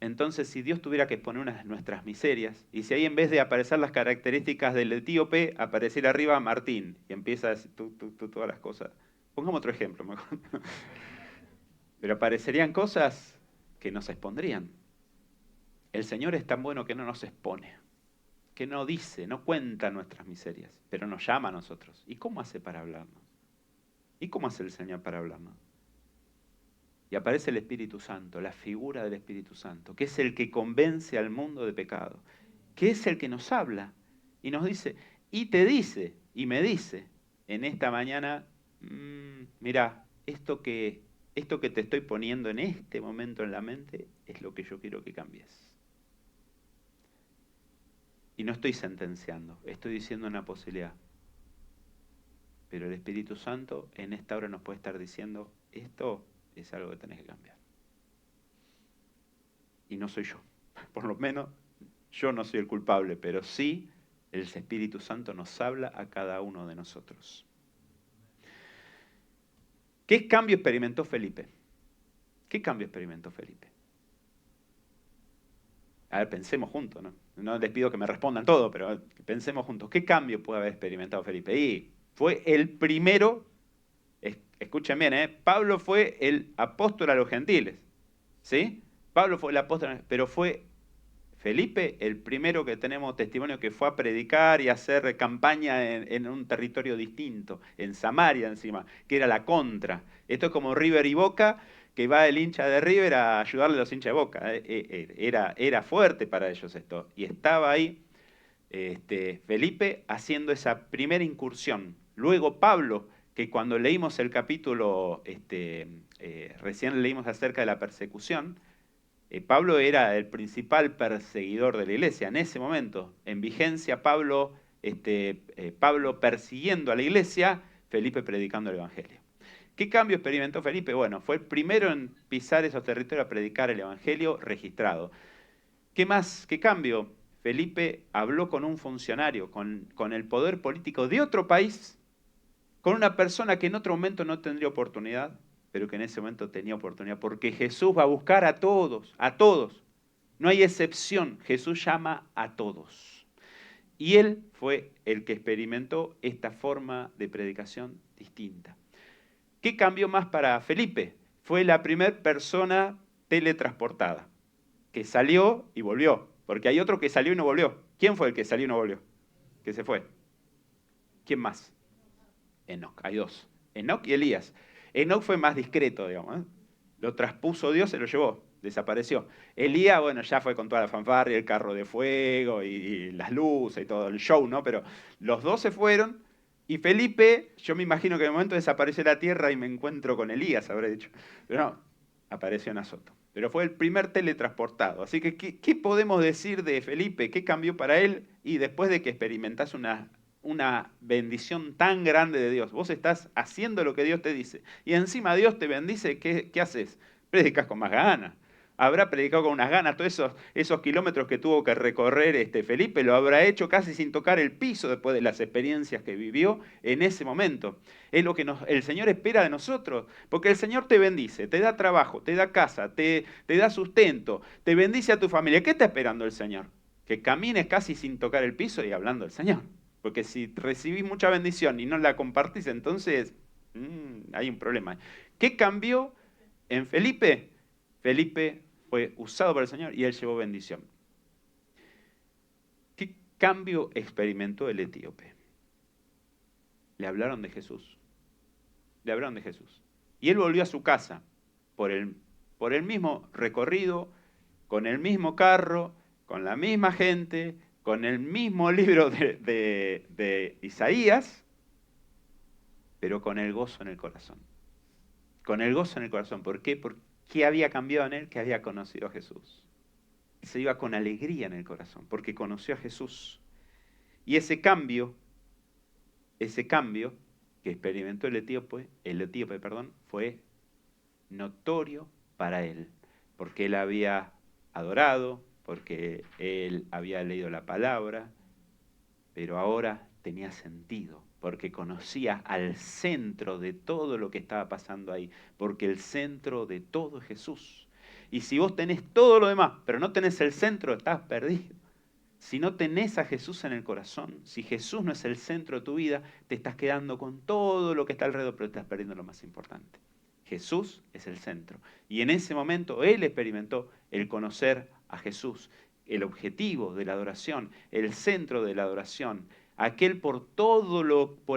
Entonces, si Dios tuviera que exponer unas de nuestras miserias, y si ahí en vez de aparecer las características del etíope, apareciera arriba Martín, y empieza a decir todas las cosas. Pongamos otro ejemplo mejor. Pero aparecerían cosas que nos expondrían. El Señor es tan bueno que no nos expone, que no dice, no cuenta nuestras miserias, pero nos llama a nosotros. ¿Y cómo hace para hablarnos? ¿Y cómo hace el Señor para hablarnos? Y aparece el Espíritu Santo, la figura del Espíritu Santo, que es el que convence al mundo de pecado, que es el que nos habla y nos dice, y te dice, y me dice, en esta mañana, mirá, esto que te estoy poniendo en este momento en la mente es lo que yo quiero que cambies. Y no estoy sentenciando, estoy diciendo una posibilidad. Pero el Espíritu Santo en esta hora nos puede estar diciendo, esto es algo que tenés que cambiar. Y no soy yo. Por lo menos yo no soy el culpable, pero sí el Espíritu Santo nos habla a cada uno de nosotros. ¿Qué cambio experimentó Felipe? ¿Qué cambio experimentó Felipe? A ver, pensemos juntos, ¿no? No les pido que me respondan todo, pero pensemos juntos. ¿Qué cambio puede haber experimentado Felipe? Y fue el primero, escuchen bien, Pablo fue el apóstol a los gentiles, ¿sí? Pablo fue el apóstol, pero fue Felipe el primero que tenemos testimonio que fue a predicar y a hacer campaña en un territorio distinto, en Samaria encima, que era la contra. Esto es como River y Boca, que va el hincha de River a ayudarle a los hinchas de Boca. Era fuerte para ellos esto. Y estaba ahí Felipe haciendo esa primera incursión. Luego Pablo, que cuando leímos el capítulo, recién leímos acerca de la persecución, Pablo era el principal perseguidor de la iglesia en ese momento. En vigencia Pablo persiguiendo a la iglesia, Felipe predicando el evangelio. ¿Qué cambio experimentó Felipe? Bueno, fue el primero en pisar esos territorios a predicar el evangelio registrado. ¿Qué más? ¿Qué cambio? Felipe habló con un funcionario, con el poder político de otro país, con una persona que en otro momento no tendría oportunidad, pero que en ese momento tenía oportunidad, porque Jesús va a buscar a todos, a todos. No hay excepción, Jesús llama a todos. Y él fue el que experimentó esta forma de predicación distinta. ¿Qué cambió más para Felipe? Fue la primera persona teletransportada, que salió y volvió, porque hay otro que salió y no volvió. ¿Quién fue el que salió y no volvió? Que se fue. ¿Quién más? Enoc, hay dos. Enoc y Elías. Enoc fue más discreto, digamos. Lo traspuso Dios, se lo llevó, desapareció. Elías, bueno, ya fue con toda la fanfarria, el carro de fuego y las luces y todo el show, ¿no? Pero los dos se fueron y Felipe, yo me imagino que en el momento desapareció la tierra y me encuentro con Elías, habré dicho. Pero no, apareció en Azoto. Pero fue el primer teletransportado. Así que, ¿qué podemos decir de Felipe? ¿Qué cambió para él? Y después de que experimentase una bendición tan grande de Dios. Vos estás haciendo lo que Dios te dice. Y encima Dios te bendice, ¿qué haces? Predicas con más ganas. Habrá predicado con unas ganas. Todos esos kilómetros que tuvo que recorrer Felipe lo habrá hecho casi sin tocar el piso después de las experiencias que vivió en ese momento. Es lo que el Señor espera de nosotros. Porque el Señor te bendice, te da trabajo, te da casa, te da sustento, te bendice a tu familia. ¿Qué está esperando el Señor? Que camines casi sin tocar el piso y hablando del Señor. Porque si recibís mucha bendición y no la compartís, entonces hay un problema. ¿Qué cambió en Felipe? Felipe fue usado por el Señor y él llevó bendición. ¿Qué cambio experimentó el etíope? Le hablaron de Jesús. Le hablaron de Jesús. Y él volvió a su casa por el mismo recorrido, con el mismo carro, con la misma gente, con el mismo libro de Isaías, pero con el gozo en el corazón. Con el gozo en el corazón. ¿Por qué? Porque había cambiado en él, que había conocido a Jesús. Se iba con alegría en el corazón, porque conoció a Jesús. Y ese cambio que experimentó el etíope, fue notorio para él, porque él había adorado, porque él había leído la palabra, pero ahora tenía sentido, porque conocía al centro de todo lo que estaba pasando ahí, porque el centro de todo es Jesús. Y si vos tenés todo lo demás, pero no tenés el centro, estás perdido. Si no tenés a Jesús en el corazón, si Jesús no es el centro de tu vida, te estás quedando con todo lo que está alrededor, pero te estás perdiendo lo más importante. Jesús es el centro. Y en ese momento él experimentó el conocer a Jesús, el objetivo de la adoración, el centro de la adoración, aquel por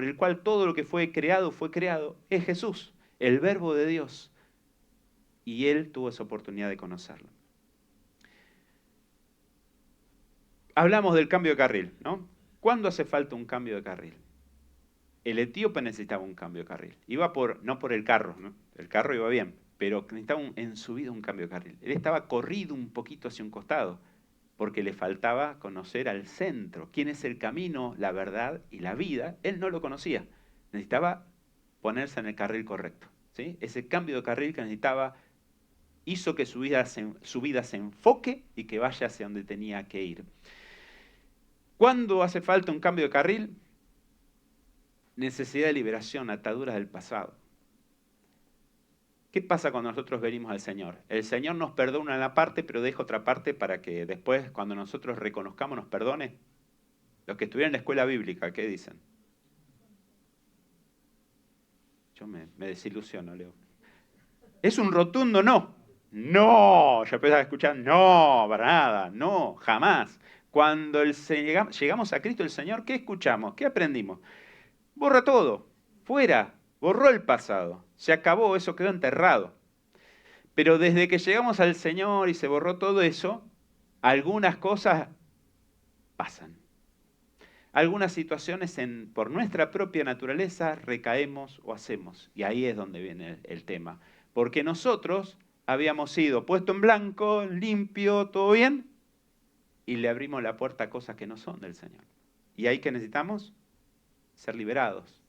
el cual todo lo que fue creado, es Jesús, el Verbo de Dios. Y él tuvo esa oportunidad de conocerlo. Hablamos del cambio de carril, ¿no? ¿Cuándo hace falta un cambio de carril? El etíope necesitaba un cambio de carril. Iba no por el carro, ¿no? El carro iba bien, pero necesitaba en su vida un cambio de carril. Él estaba corrido un poquito hacia un costado, porque le faltaba conocer al centro. ¿Quién es el camino, la verdad y la vida? Él no lo conocía. Necesitaba ponerse en el carril correcto, ¿sí? Ese cambio de carril que necesitaba hizo que su vida se enfoque y que vaya hacia donde tenía que ir. ¿Cuándo hace falta un cambio de carril? Necesidad de liberación, ataduras del pasado. ¿Qué pasa cuando nosotros venimos al Señor? El Señor nos perdona una parte, pero deja otra parte para que después, cuando nosotros reconozcamos, nos perdone. Los que estuvieron en la escuela bíblica, ¿qué dicen? Yo me desilusiono, Leo. Es un rotundo no. No, yo empecé a escuchar, no, para nada, no, jamás. Cuando llegamos a Cristo el Señor, ¿qué escuchamos? ¿Qué aprendimos? Borra todo, fuera, borró el pasado, se acabó, eso quedó enterrado. Pero desde que llegamos al Señor y se borró todo eso, algunas cosas pasan. Algunas situaciones por nuestra propia naturaleza recaemos o hacemos. Y ahí es donde viene el tema. Porque nosotros habíamos sido puesto en blanco, limpio, todo bien, y le abrimos la puerta a cosas que no son del Señor. Y ahí que necesitamos ser liberados,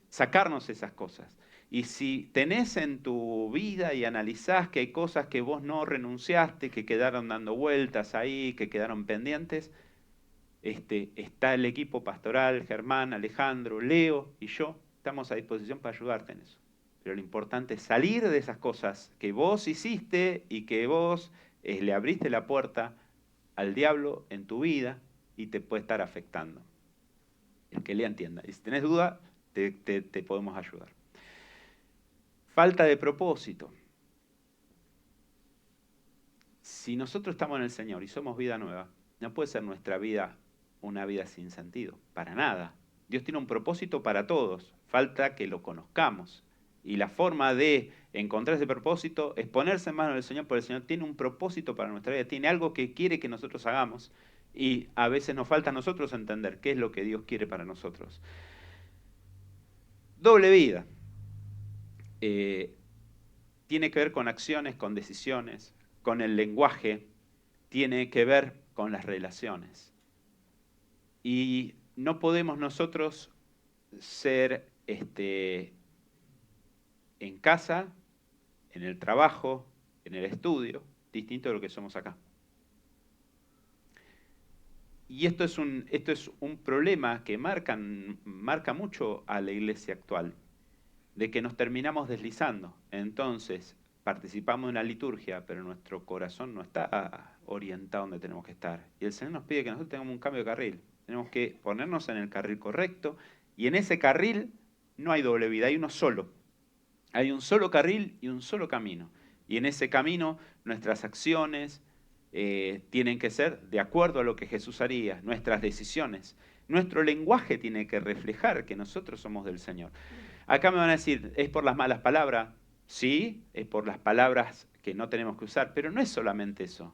sacarnos esas cosas. Y si tenés en tu vida y analizás que hay cosas que vos no renunciaste, que quedaron dando vueltas ahí, que quedaron pendientes, está el equipo pastoral, Germán, Alejandro, Leo y yo, estamos a disposición para ayudarte en eso. Pero lo importante es salir de esas cosas que vos hiciste y que vos le abriste la puerta al diablo en tu vida y te puede estar afectando. El que le entienda. Y si tenés duda, te podemos ayudar. Falta de propósito. Si nosotros estamos en el Señor y somos vida nueva, no puede ser nuestra vida una vida sin sentido, para nada. Dios tiene un propósito para todos, falta que lo conozcamos. Y la forma de encontrar ese propósito es ponerse en manos del Señor, porque el Señor tiene un propósito para nuestra vida, tiene algo que quiere que nosotros hagamos. Y a veces nos falta a nosotros entender qué es lo que Dios quiere para nosotros. Doble vida. Tiene que ver con acciones, con decisiones, con el lenguaje, tiene que ver con las relaciones. Y no podemos nosotros ser en casa, en el trabajo, en el estudio, distinto de lo que somos acá. Y esto es un problema que marca mucho a la iglesia actual, de que nos terminamos deslizando. Entonces, participamos en la liturgia, pero nuestro corazón no está orientado donde tenemos que estar. Y el Señor nos pide que nosotros tengamos un cambio de carril. Tenemos que ponernos en el carril correcto, y en ese carril no hay doble vida, hay uno solo. Hay un solo carril y un solo camino. Y en ese camino nuestras acciones tienen que ser de acuerdo a lo que Jesús haría, nuestras decisiones. Nuestro lenguaje tiene que reflejar que nosotros somos del Señor. Acá me van a decir, ¿es por las malas palabras? Sí, es por las palabras que no tenemos que usar, pero no es solamente eso.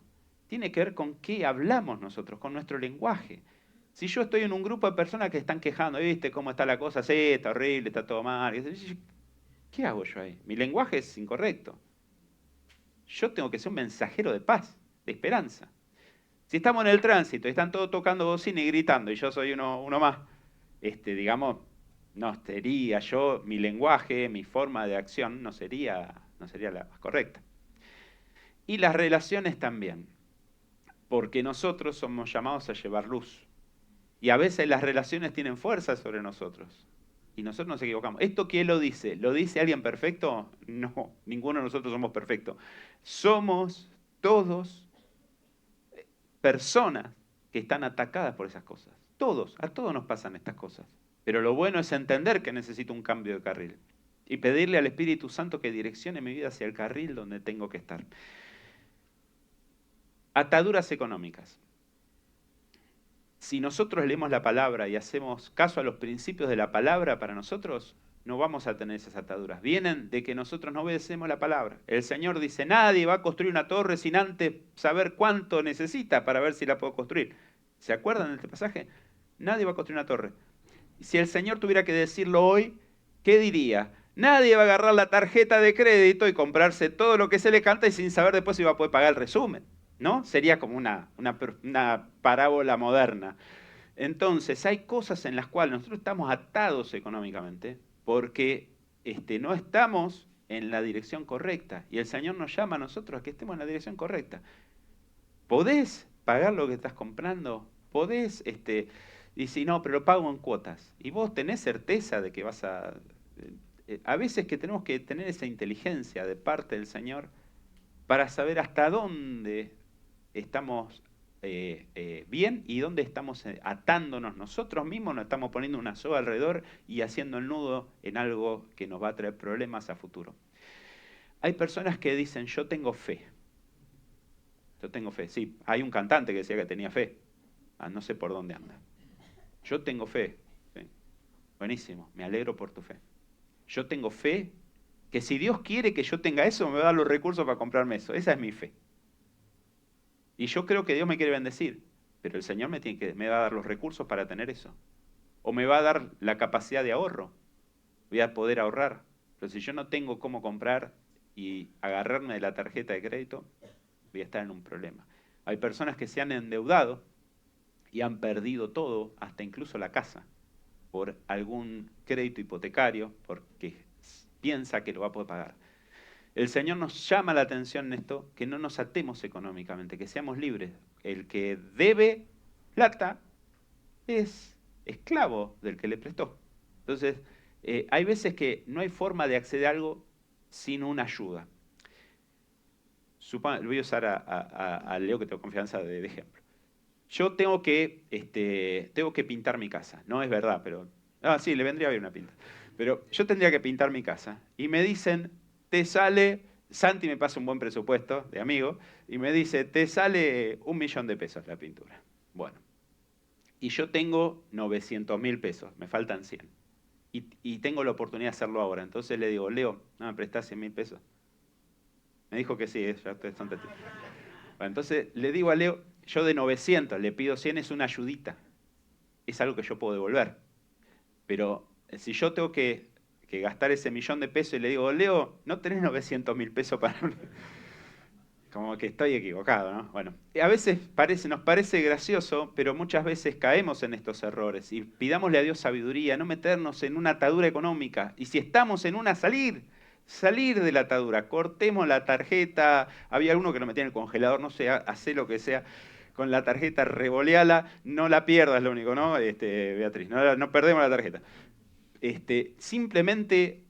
tiene que ver con qué hablamos nosotros, con nuestro lenguaje. Si yo estoy en un grupo de personas que están quejando, ¿viste cómo está la cosa? Sí, está horrible, está todo mal. ¿Qué hago yo ahí? Mi lenguaje es incorrecto. Yo tengo que ser un mensajero de paz, de esperanza. Si estamos en el tránsito y están todos tocando bocina y gritando, y yo soy uno más, digamos, no sería yo, mi lenguaje, mi forma de acción no sería la más correcta. Y las relaciones también, porque nosotros somos llamados a llevar luz. Y a veces las relaciones tienen fuerza sobre nosotros. Y nosotros nos equivocamos. ¿Esto quién lo dice? ¿Lo dice alguien perfecto? No, ninguno de nosotros somos perfectos. Somos todos personas que están atacadas por esas cosas. Todos, a todos nos pasan estas cosas. Pero lo bueno es entender que necesito un cambio de carril. Y pedirle al Espíritu Santo que direccione mi vida hacia el carril donde tengo que estar. Ataduras económicas. Si nosotros leemos la palabra y hacemos caso a los principios de la palabra, para nosotros no vamos a tener esas ataduras. Vienen de que nosotros no obedecemos la palabra. El Señor dice, nadie va a construir una torre sin antes saber cuánto necesita para ver si la puedo construir. ¿Se acuerdan de este pasaje? Nadie va a construir una torre. Si el Señor tuviera que decirlo hoy, ¿qué diría? Nadie va a agarrar la tarjeta de crédito y comprarse todo lo que se le canta y sin saber después si va a poder pagar el resumen, ¿no? Sería como una parábola moderna. Entonces, hay cosas en las cuales nosotros estamos atados económicamente porque no estamos en la dirección correcta. Y el Señor nos llama a nosotros a que estemos en la dirección correcta. ¿Podés pagar lo que estás comprando? ¿Podés, y si no, pero lo pago en cuotas? Y vos tenés certeza de que vas a... A veces que tenemos que tener esa inteligencia de parte del Señor para saber hasta dónde estamos bien y dónde estamos atándonos nosotros mismos, nos estamos poniendo una soga alrededor y haciendo el nudo en algo que nos va a traer problemas a futuro. Hay personas que dicen, yo tengo fe. Yo tengo fe, sí. Hay un cantante que decía que tenía fe. No sé por dónde anda. Yo tengo fe. ¿Sí? Buenísimo, me alegro por tu fe. Yo tengo fe que si Dios quiere que yo tenga eso, me va a dar los recursos para comprarme eso. Esa es mi fe. Y yo creo que Dios me quiere bendecir, pero el Señor me va a dar los recursos para tener eso. O me va a dar la capacidad de ahorro. Voy a poder ahorrar. Pero si yo no tengo cómo comprar y agarrarme de la tarjeta de crédito, voy a estar en un problema. Hay personas que se han endeudado y han perdido todo, hasta incluso la casa, por algún crédito hipotecario, porque piensa que lo va a poder pagar. El Señor nos llama la atención en esto, que no nos atemos económicamente, que seamos libres. El que debe plata es esclavo del que le prestó. Entonces, hay veces que no hay forma de acceder a algo sin una ayuda. Voy a usar a Leo, que tengo confianza, de ejemplo. Yo tengo que pintar mi casa. No es verdad, pero... sí, le vendría bien una pinta. Pero yo tendría que pintar mi casa. Y me dicen, te sale... Santi me pasa un buen presupuesto de amigo. Y me dice, te sale 1.000.000 de pesos la pintura. Bueno. Y yo tengo 900.000 pesos. Me faltan 100. Y tengo la oportunidad de hacerlo ahora. Entonces le digo, Leo, ¿no me prestás 100.000 pesos? Me dijo que sí, ya ustedes son testigos. Bueno, entonces le digo a Leo, yo de 900 le pido 100, es una ayudita. Es algo que yo puedo devolver. Pero si yo tengo que gastar ese 1.000.000 de pesos y le digo, Leo, ¿no tenés 900.000 pesos para...? Como que estoy equivocado, ¿no? Bueno, a veces nos parece gracioso, pero muchas veces caemos en estos errores. Y pidámosle a Dios sabiduría, no meternos en una atadura económica. Y si estamos en una, salir de la atadura. Cortemos la tarjeta. Había alguno que lo metía en el congelador, no sé, hacé lo que sea. Con la tarjeta, revoleala, no la pierdas, lo único, ¿no? Beatriz, no perdemos la tarjeta. Simplemente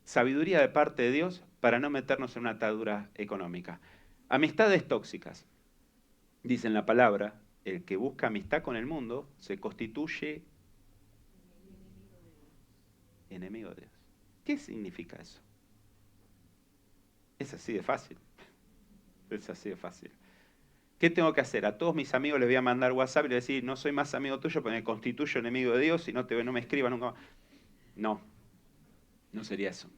sabiduría de parte de Dios para no meternos en una atadura económica. Amistades tóxicas. Dice en la palabra, el que busca amistad con el mundo se constituye enemigo de Dios. ¿Qué significa eso? Es así de fácil. Es así de fácil. ¿Qué tengo que hacer? A todos mis amigos les voy a mandar WhatsApp y les voy a decir, no soy más amigo tuyo porque me constituyo enemigo de Dios y no me escriba nunca más. No sería eso.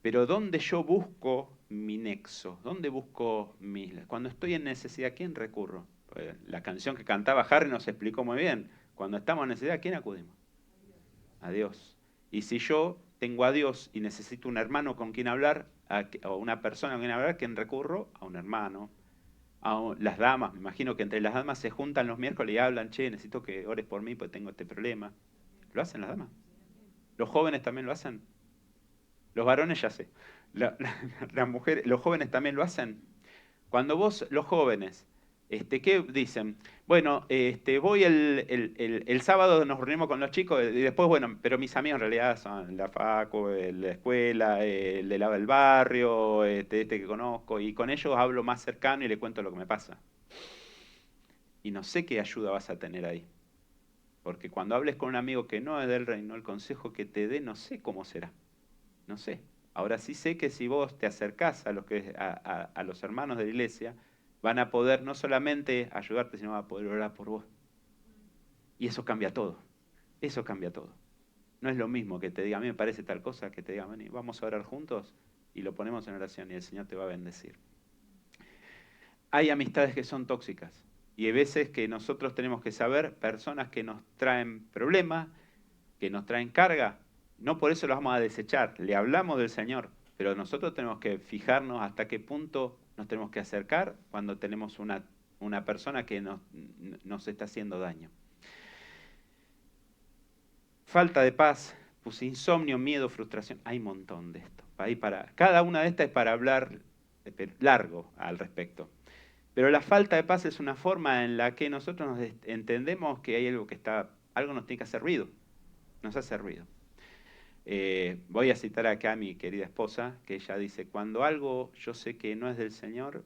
Pero ¿dónde yo busco mi nexo? ¿Dónde busco cuando estoy en necesidad, ¿a quién recurro? Pues la canción que cantaba Harry nos explicó muy bien. Cuando estamos en necesidad, ¿a quién acudimos? A Dios. Y si yo tengo a Dios y necesito un hermano con quien hablar, o una persona con quien hablar, ¿a quién recurro? A un hermano. Las damas, me imagino que entre las damas se juntan los miércoles y hablan, che, necesito que ores por mí porque tengo este problema. ¿Lo hacen las damas? ¿Los jóvenes también lo hacen? Los varones ya sé. Las mujeres, los jóvenes también lo hacen. Cuando vos, los jóvenes, ¿qué dicen? Bueno, voy el sábado, nos reunimos con los chicos y después, bueno, pero mis amigos en realidad son la facu, la escuela, el de lado del barrio, que conozco, y con ellos hablo más cercano y le cuento lo que me pasa. Y no sé qué ayuda vas a tener ahí. Porque cuando hables con un amigo que no es del reino, el consejo que te dé, no sé cómo será. No sé. Ahora sí sé que si vos te acercás a los hermanos de la iglesia, van a poder no solamente ayudarte, sino van a poder orar por vos. Y eso cambia todo. Eso cambia todo. No es lo mismo que te diga, a mí me parece tal cosa, que te diga, vení, vamos a orar juntos y lo ponemos en oración y el Señor te va a bendecir. Hay amistades que son tóxicas y hay veces que nosotros tenemos que saber, personas que nos traen problemas, que nos traen carga, no por eso los vamos a desechar, le hablamos del Señor, pero nosotros tenemos que fijarnos hasta qué punto nos tenemos que acercar cuando tenemos una persona que nos está haciendo daño. Falta de paz, pues insomnio, miedo, frustración, hay un montón de esto. Cada una de estas es para hablar largo al respecto. Pero la falta de paz es una forma en la que nosotros entendemos que hay algo nos tiene que hacer ruido, nos hace ruido. Voy a citar acá a mi querida esposa, que ella dice, cuando algo yo sé que no es del Señor,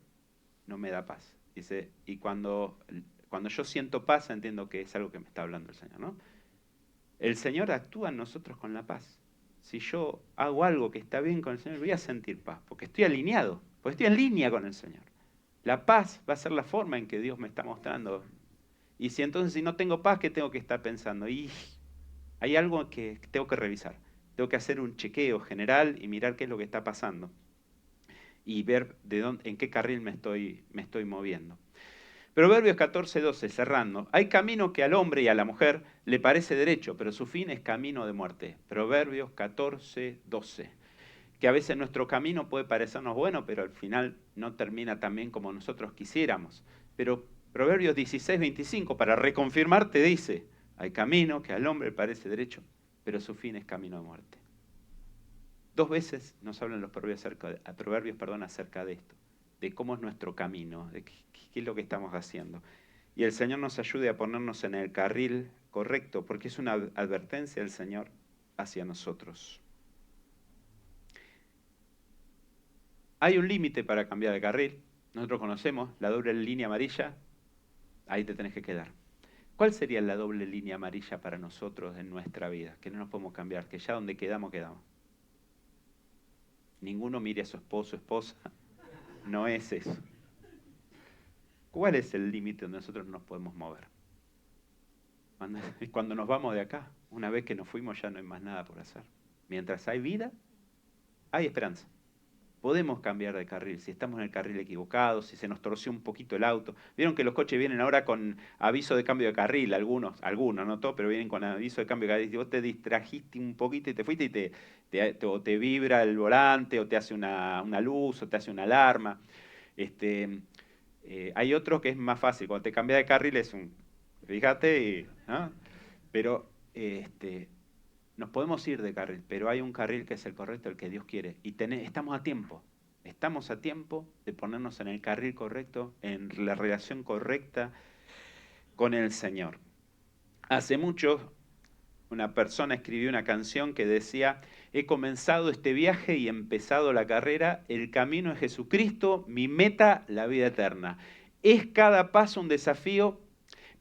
no me da paz. Dice, y cuando yo siento paz, entiendo que es algo que me está hablando el Señor, ¿no? El Señor actúa en nosotros con la paz. Si yo hago algo que está bien con el Señor, voy a sentir paz, porque estoy alineado, porque estoy en línea con el Señor. La paz va a ser la forma en que Dios me está mostrando. Y si no tengo paz, ¿qué tengo que estar pensando? Y hay algo que tengo que revisar. Tengo que hacer un chequeo general y mirar qué es lo que está pasando. Y ver en qué carril me estoy moviendo. Proverbios 14:12, cerrando. Hay camino que al hombre y a la mujer le parece derecho, pero su fin es camino de muerte. Proverbios 14:12. Que a veces nuestro camino puede parecernos bueno, pero al final no termina tan bien como nosotros quisiéramos. Pero Proverbios 16:25, para reconfirmar, te dice, hay camino que al hombre le parece derecho, pero su fin es camino de muerte. 2 veces nos hablan los proverbios acerca de esto, de cómo es nuestro camino, de qué es lo que estamos haciendo. Y el Señor nos ayude a ponernos en el carril correcto, porque es una advertencia del Señor hacia nosotros. Hay un límite para cambiar de carril. Nosotros conocemos la doble línea amarilla. Ahí te tenés que quedar. ¿Cuál sería la doble línea amarilla para nosotros en nuestra vida? Que no nos podemos cambiar, que ya donde quedamos, quedamos. Ninguno mire a su esposo o esposa. No es eso. ¿Cuál es el límite donde nosotros no nos podemos mover? Cuando nos vamos de acá, una vez que nos fuimos ya no hay más nada por hacer. Mientras hay vida, hay esperanza. Podemos cambiar de carril, si estamos en el carril equivocado, si se nos torció un poquito el auto. Vieron que los coches vienen ahora con aviso de cambio de carril, algunos, no todos, pero vienen con aviso de cambio de carril. Si vos te distrajiste un poquito y te fuiste y te vibra el volante, o te hace una luz, o te hace una alarma. Hay otro que es más fácil, cuando te cambias de carril es fíjate, ¿no? Pero nos podemos ir de carril, pero hay un carril que es el correcto, el que Dios quiere. Y estamos a tiempo de ponernos en el carril correcto, en la relación correcta con el Señor. Hace mucho, una persona escribió una canción que decía, he comenzado este viaje y empezado la carrera, el camino es Jesucristo, mi meta, la vida eterna. Es cada paso un desafío,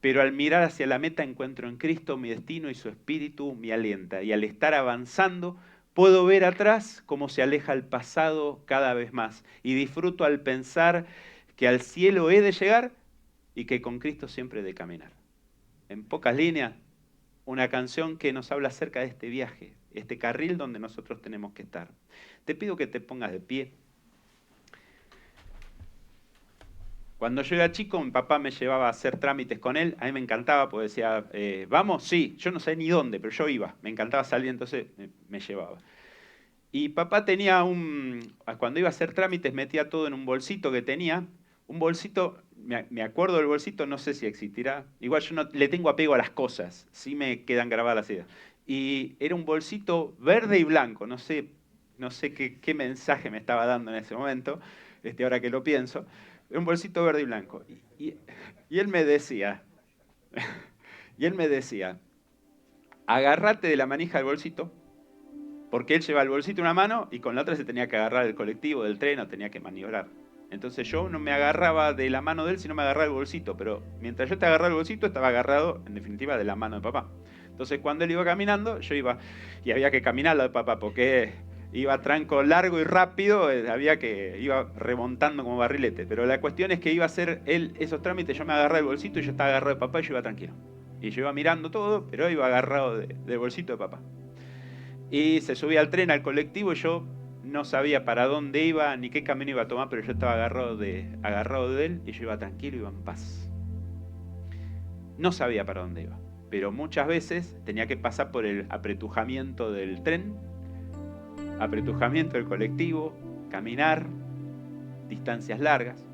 pero al mirar hacia la meta encuentro en Cristo mi destino y su espíritu me alienta. Y al estar avanzando, puedo ver atrás cómo se aleja el pasado cada vez más. Y disfruto al pensar que al cielo he de llegar y que con Cristo siempre he de caminar. En pocas líneas, una canción que nos habla acerca de este viaje, este carril donde nosotros tenemos que estar. Te pido que te pongas de pie. Cuando yo era chico, mi papá me llevaba a hacer trámites con él. A mí me encantaba, porque decía, ¿vamos? Sí. Yo no sé ni dónde, pero yo iba. Me encantaba salir, entonces me llevaba. Y papá tenía cuando iba a hacer trámites, metía todo en un bolsito que tenía. Un bolsito, me acuerdo del bolsito, no sé si existirá. Igual yo no le tengo apego a las cosas, sí me quedan grabadas las ideas. Y era un bolsito verde y blanco, no sé qué mensaje me estaba dando en ese momento, ahora que lo pienso. Un bolsito verde y blanco. Y él me decía, agárrate de la manija del bolsito, porque él lleva el bolsito en una mano y con la otra se tenía que agarrar del colectivo, del tren, o tenía que maniobrar. Entonces yo no me agarraba de la mano de él, sino me agarraba del bolsito. Pero mientras yo te agarraba el bolsito, estaba agarrado, en definitiva, de la mano de papá. Entonces cuando él iba caminando, yo iba, y había que caminar lo de papá, porque iba a tranco largo y rápido, iba remontando como barrilete. Pero la cuestión es que iba a hacer él esos trámites, yo me agarraba el bolsito y yo estaba agarrado de papá y yo iba tranquilo. Y yo iba mirando todo, pero iba agarrado del bolsito de papá. Y se subía al tren, al colectivo, y yo no sabía para dónde iba ni qué camino iba a tomar, pero yo estaba agarrado de él y yo iba tranquilo, iba en paz. No sabía para dónde iba, pero muchas veces tenía que pasar por el apretujamiento del tren, apretujamiento del colectivo, caminar distancias largas,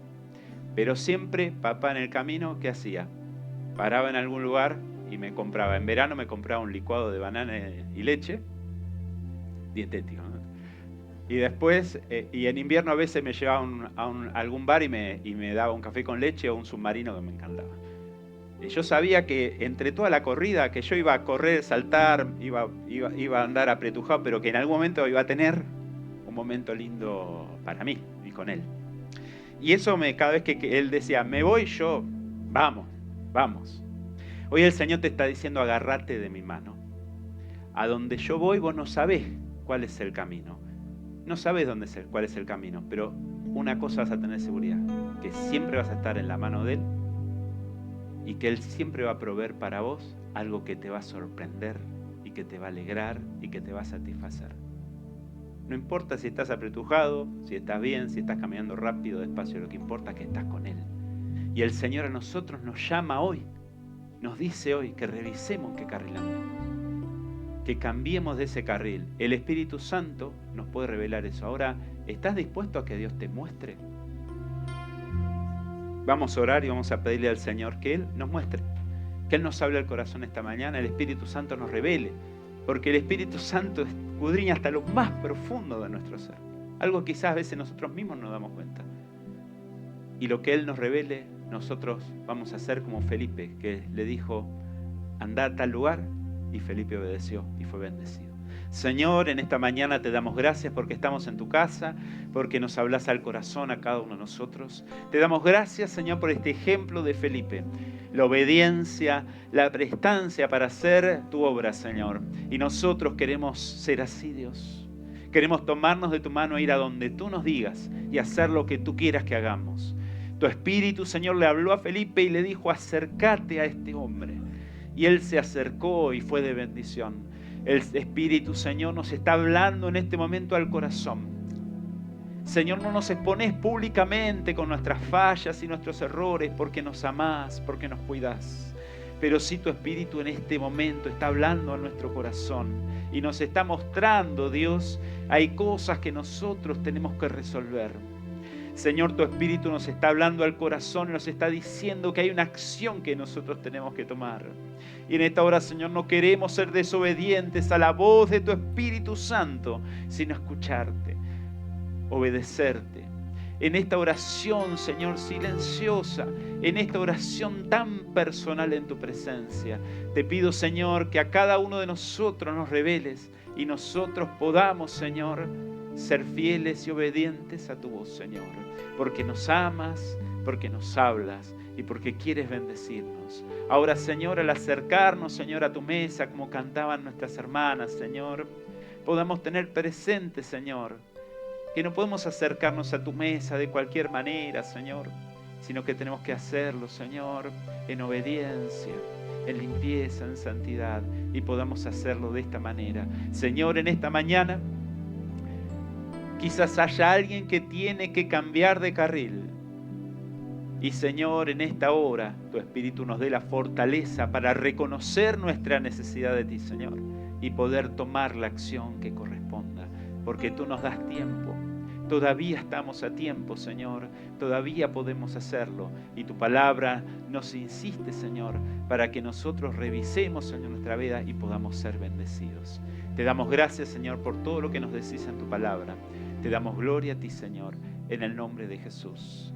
pero siempre papá en el camino, ¿qué hacía? Paraba en algún lugar y me compraba, en verano me compraba un licuado de banana y leche, dietético, ¿no? Y después, y en invierno a veces me llevaba a algún bar y me daba un café con leche o un submarino que me encantaba. Y yo sabía que entre toda la corrida, que yo iba a correr, saltar, iba a andar apretujado, pero que en algún momento iba a tener un momento lindo para mí y con él. Y eso cada vez que él decía, me voy, yo, vamos. Hoy el Señor te está diciendo, agárrate de mi mano. A donde yo voy, vos no sabés cuál es el camino. No sabés cuál es el camino, pero una cosa vas a tener seguridad, que siempre vas a estar en la mano de Él y que Él siempre va a proveer para vos algo que te va a sorprender y que te va a alegrar y que te va a satisfacer. No importa si estás apretujado, si estás bien, si estás caminando rápido, despacio, lo que importa es que estás con Él. Y el Señor a nosotros nos llama hoy, nos dice hoy que revisemos qué carril andamos, que cambiemos de ese carril. El Espíritu Santo nos puede revelar eso. Ahora, ¿estás dispuesto a que Dios te muestre? Vamos a orar y vamos a pedirle al Señor que Él nos muestre, que Él nos hable al corazón esta mañana, el Espíritu Santo nos revele, porque el Espíritu Santo escudriña hasta lo más profundo de nuestro ser, algo que quizás a veces nosotros mismos no damos cuenta. Y lo que Él nos revele, nosotros vamos a hacer como Felipe, que le dijo, anda a tal lugar, y Felipe obedeció y fue bendecido. Señor, en esta mañana te damos gracias porque estamos en tu casa, porque nos hablas al corazón a cada uno de nosotros. Te damos gracias, Señor, por este ejemplo de Felipe, la obediencia, la prestancia para hacer tu obra, Señor. Y nosotros queremos ser así, Dios. Queremos tomarnos de tu mano e ir a donde tú nos digas y hacer lo que tú quieras que hagamos. Tu Espíritu, Señor, le habló a Felipe y le dijo, acércate a este hombre. Y él se acercó y fue de bendición. El Espíritu, Señor, nos está hablando en este momento al corazón. Señor, no nos expones públicamente con nuestras fallas y nuestros errores porque nos amás, porque nos cuidás. Pero sí tu Espíritu en este momento está hablando a nuestro corazón y nos está mostrando, Dios, hay cosas que nosotros tenemos que resolver. Señor, tu Espíritu nos está hablando al corazón y nos está diciendo que hay una acción que nosotros tenemos que tomar. Y en esta hora, Señor, no queremos ser desobedientes a la voz de tu Espíritu Santo, sino escucharte, obedecerte. En esta oración, Señor, silenciosa, en esta oración tan personal en tu presencia, te pido, Señor, que a cada uno de nosotros nos reveles y nosotros podamos, Señor, ser fieles y obedientes a tu voz, Señor, porque nos amas, porque nos hablas y porque quieres bendecirnos. Ahora, Señor, al acercarnos, Señor, a tu mesa, como cantaban nuestras hermanas, Señor, podamos tener presente, Señor, que no podemos acercarnos a tu mesa de cualquier manera, Señor, sino que tenemos que hacerlo, Señor, en obediencia, en limpieza, en santidad, y podamos hacerlo de esta manera. Señor, en esta mañana, quizás haya alguien que tiene que cambiar de carril. Y Señor, en esta hora, tu Espíritu nos dé la fortaleza para reconocer nuestra necesidad de ti, Señor, y poder tomar la acción que corresponda, porque tú nos das tiempo. Todavía estamos a tiempo, Señor, todavía podemos hacerlo. Y tu palabra nos insiste, Señor, para que nosotros revisemos, Señor, nuestra vida y podamos ser bendecidos. Te damos gracias, Señor, por todo lo que nos decís en tu palabra. Te damos gloria a ti, Señor, en el nombre de Jesús.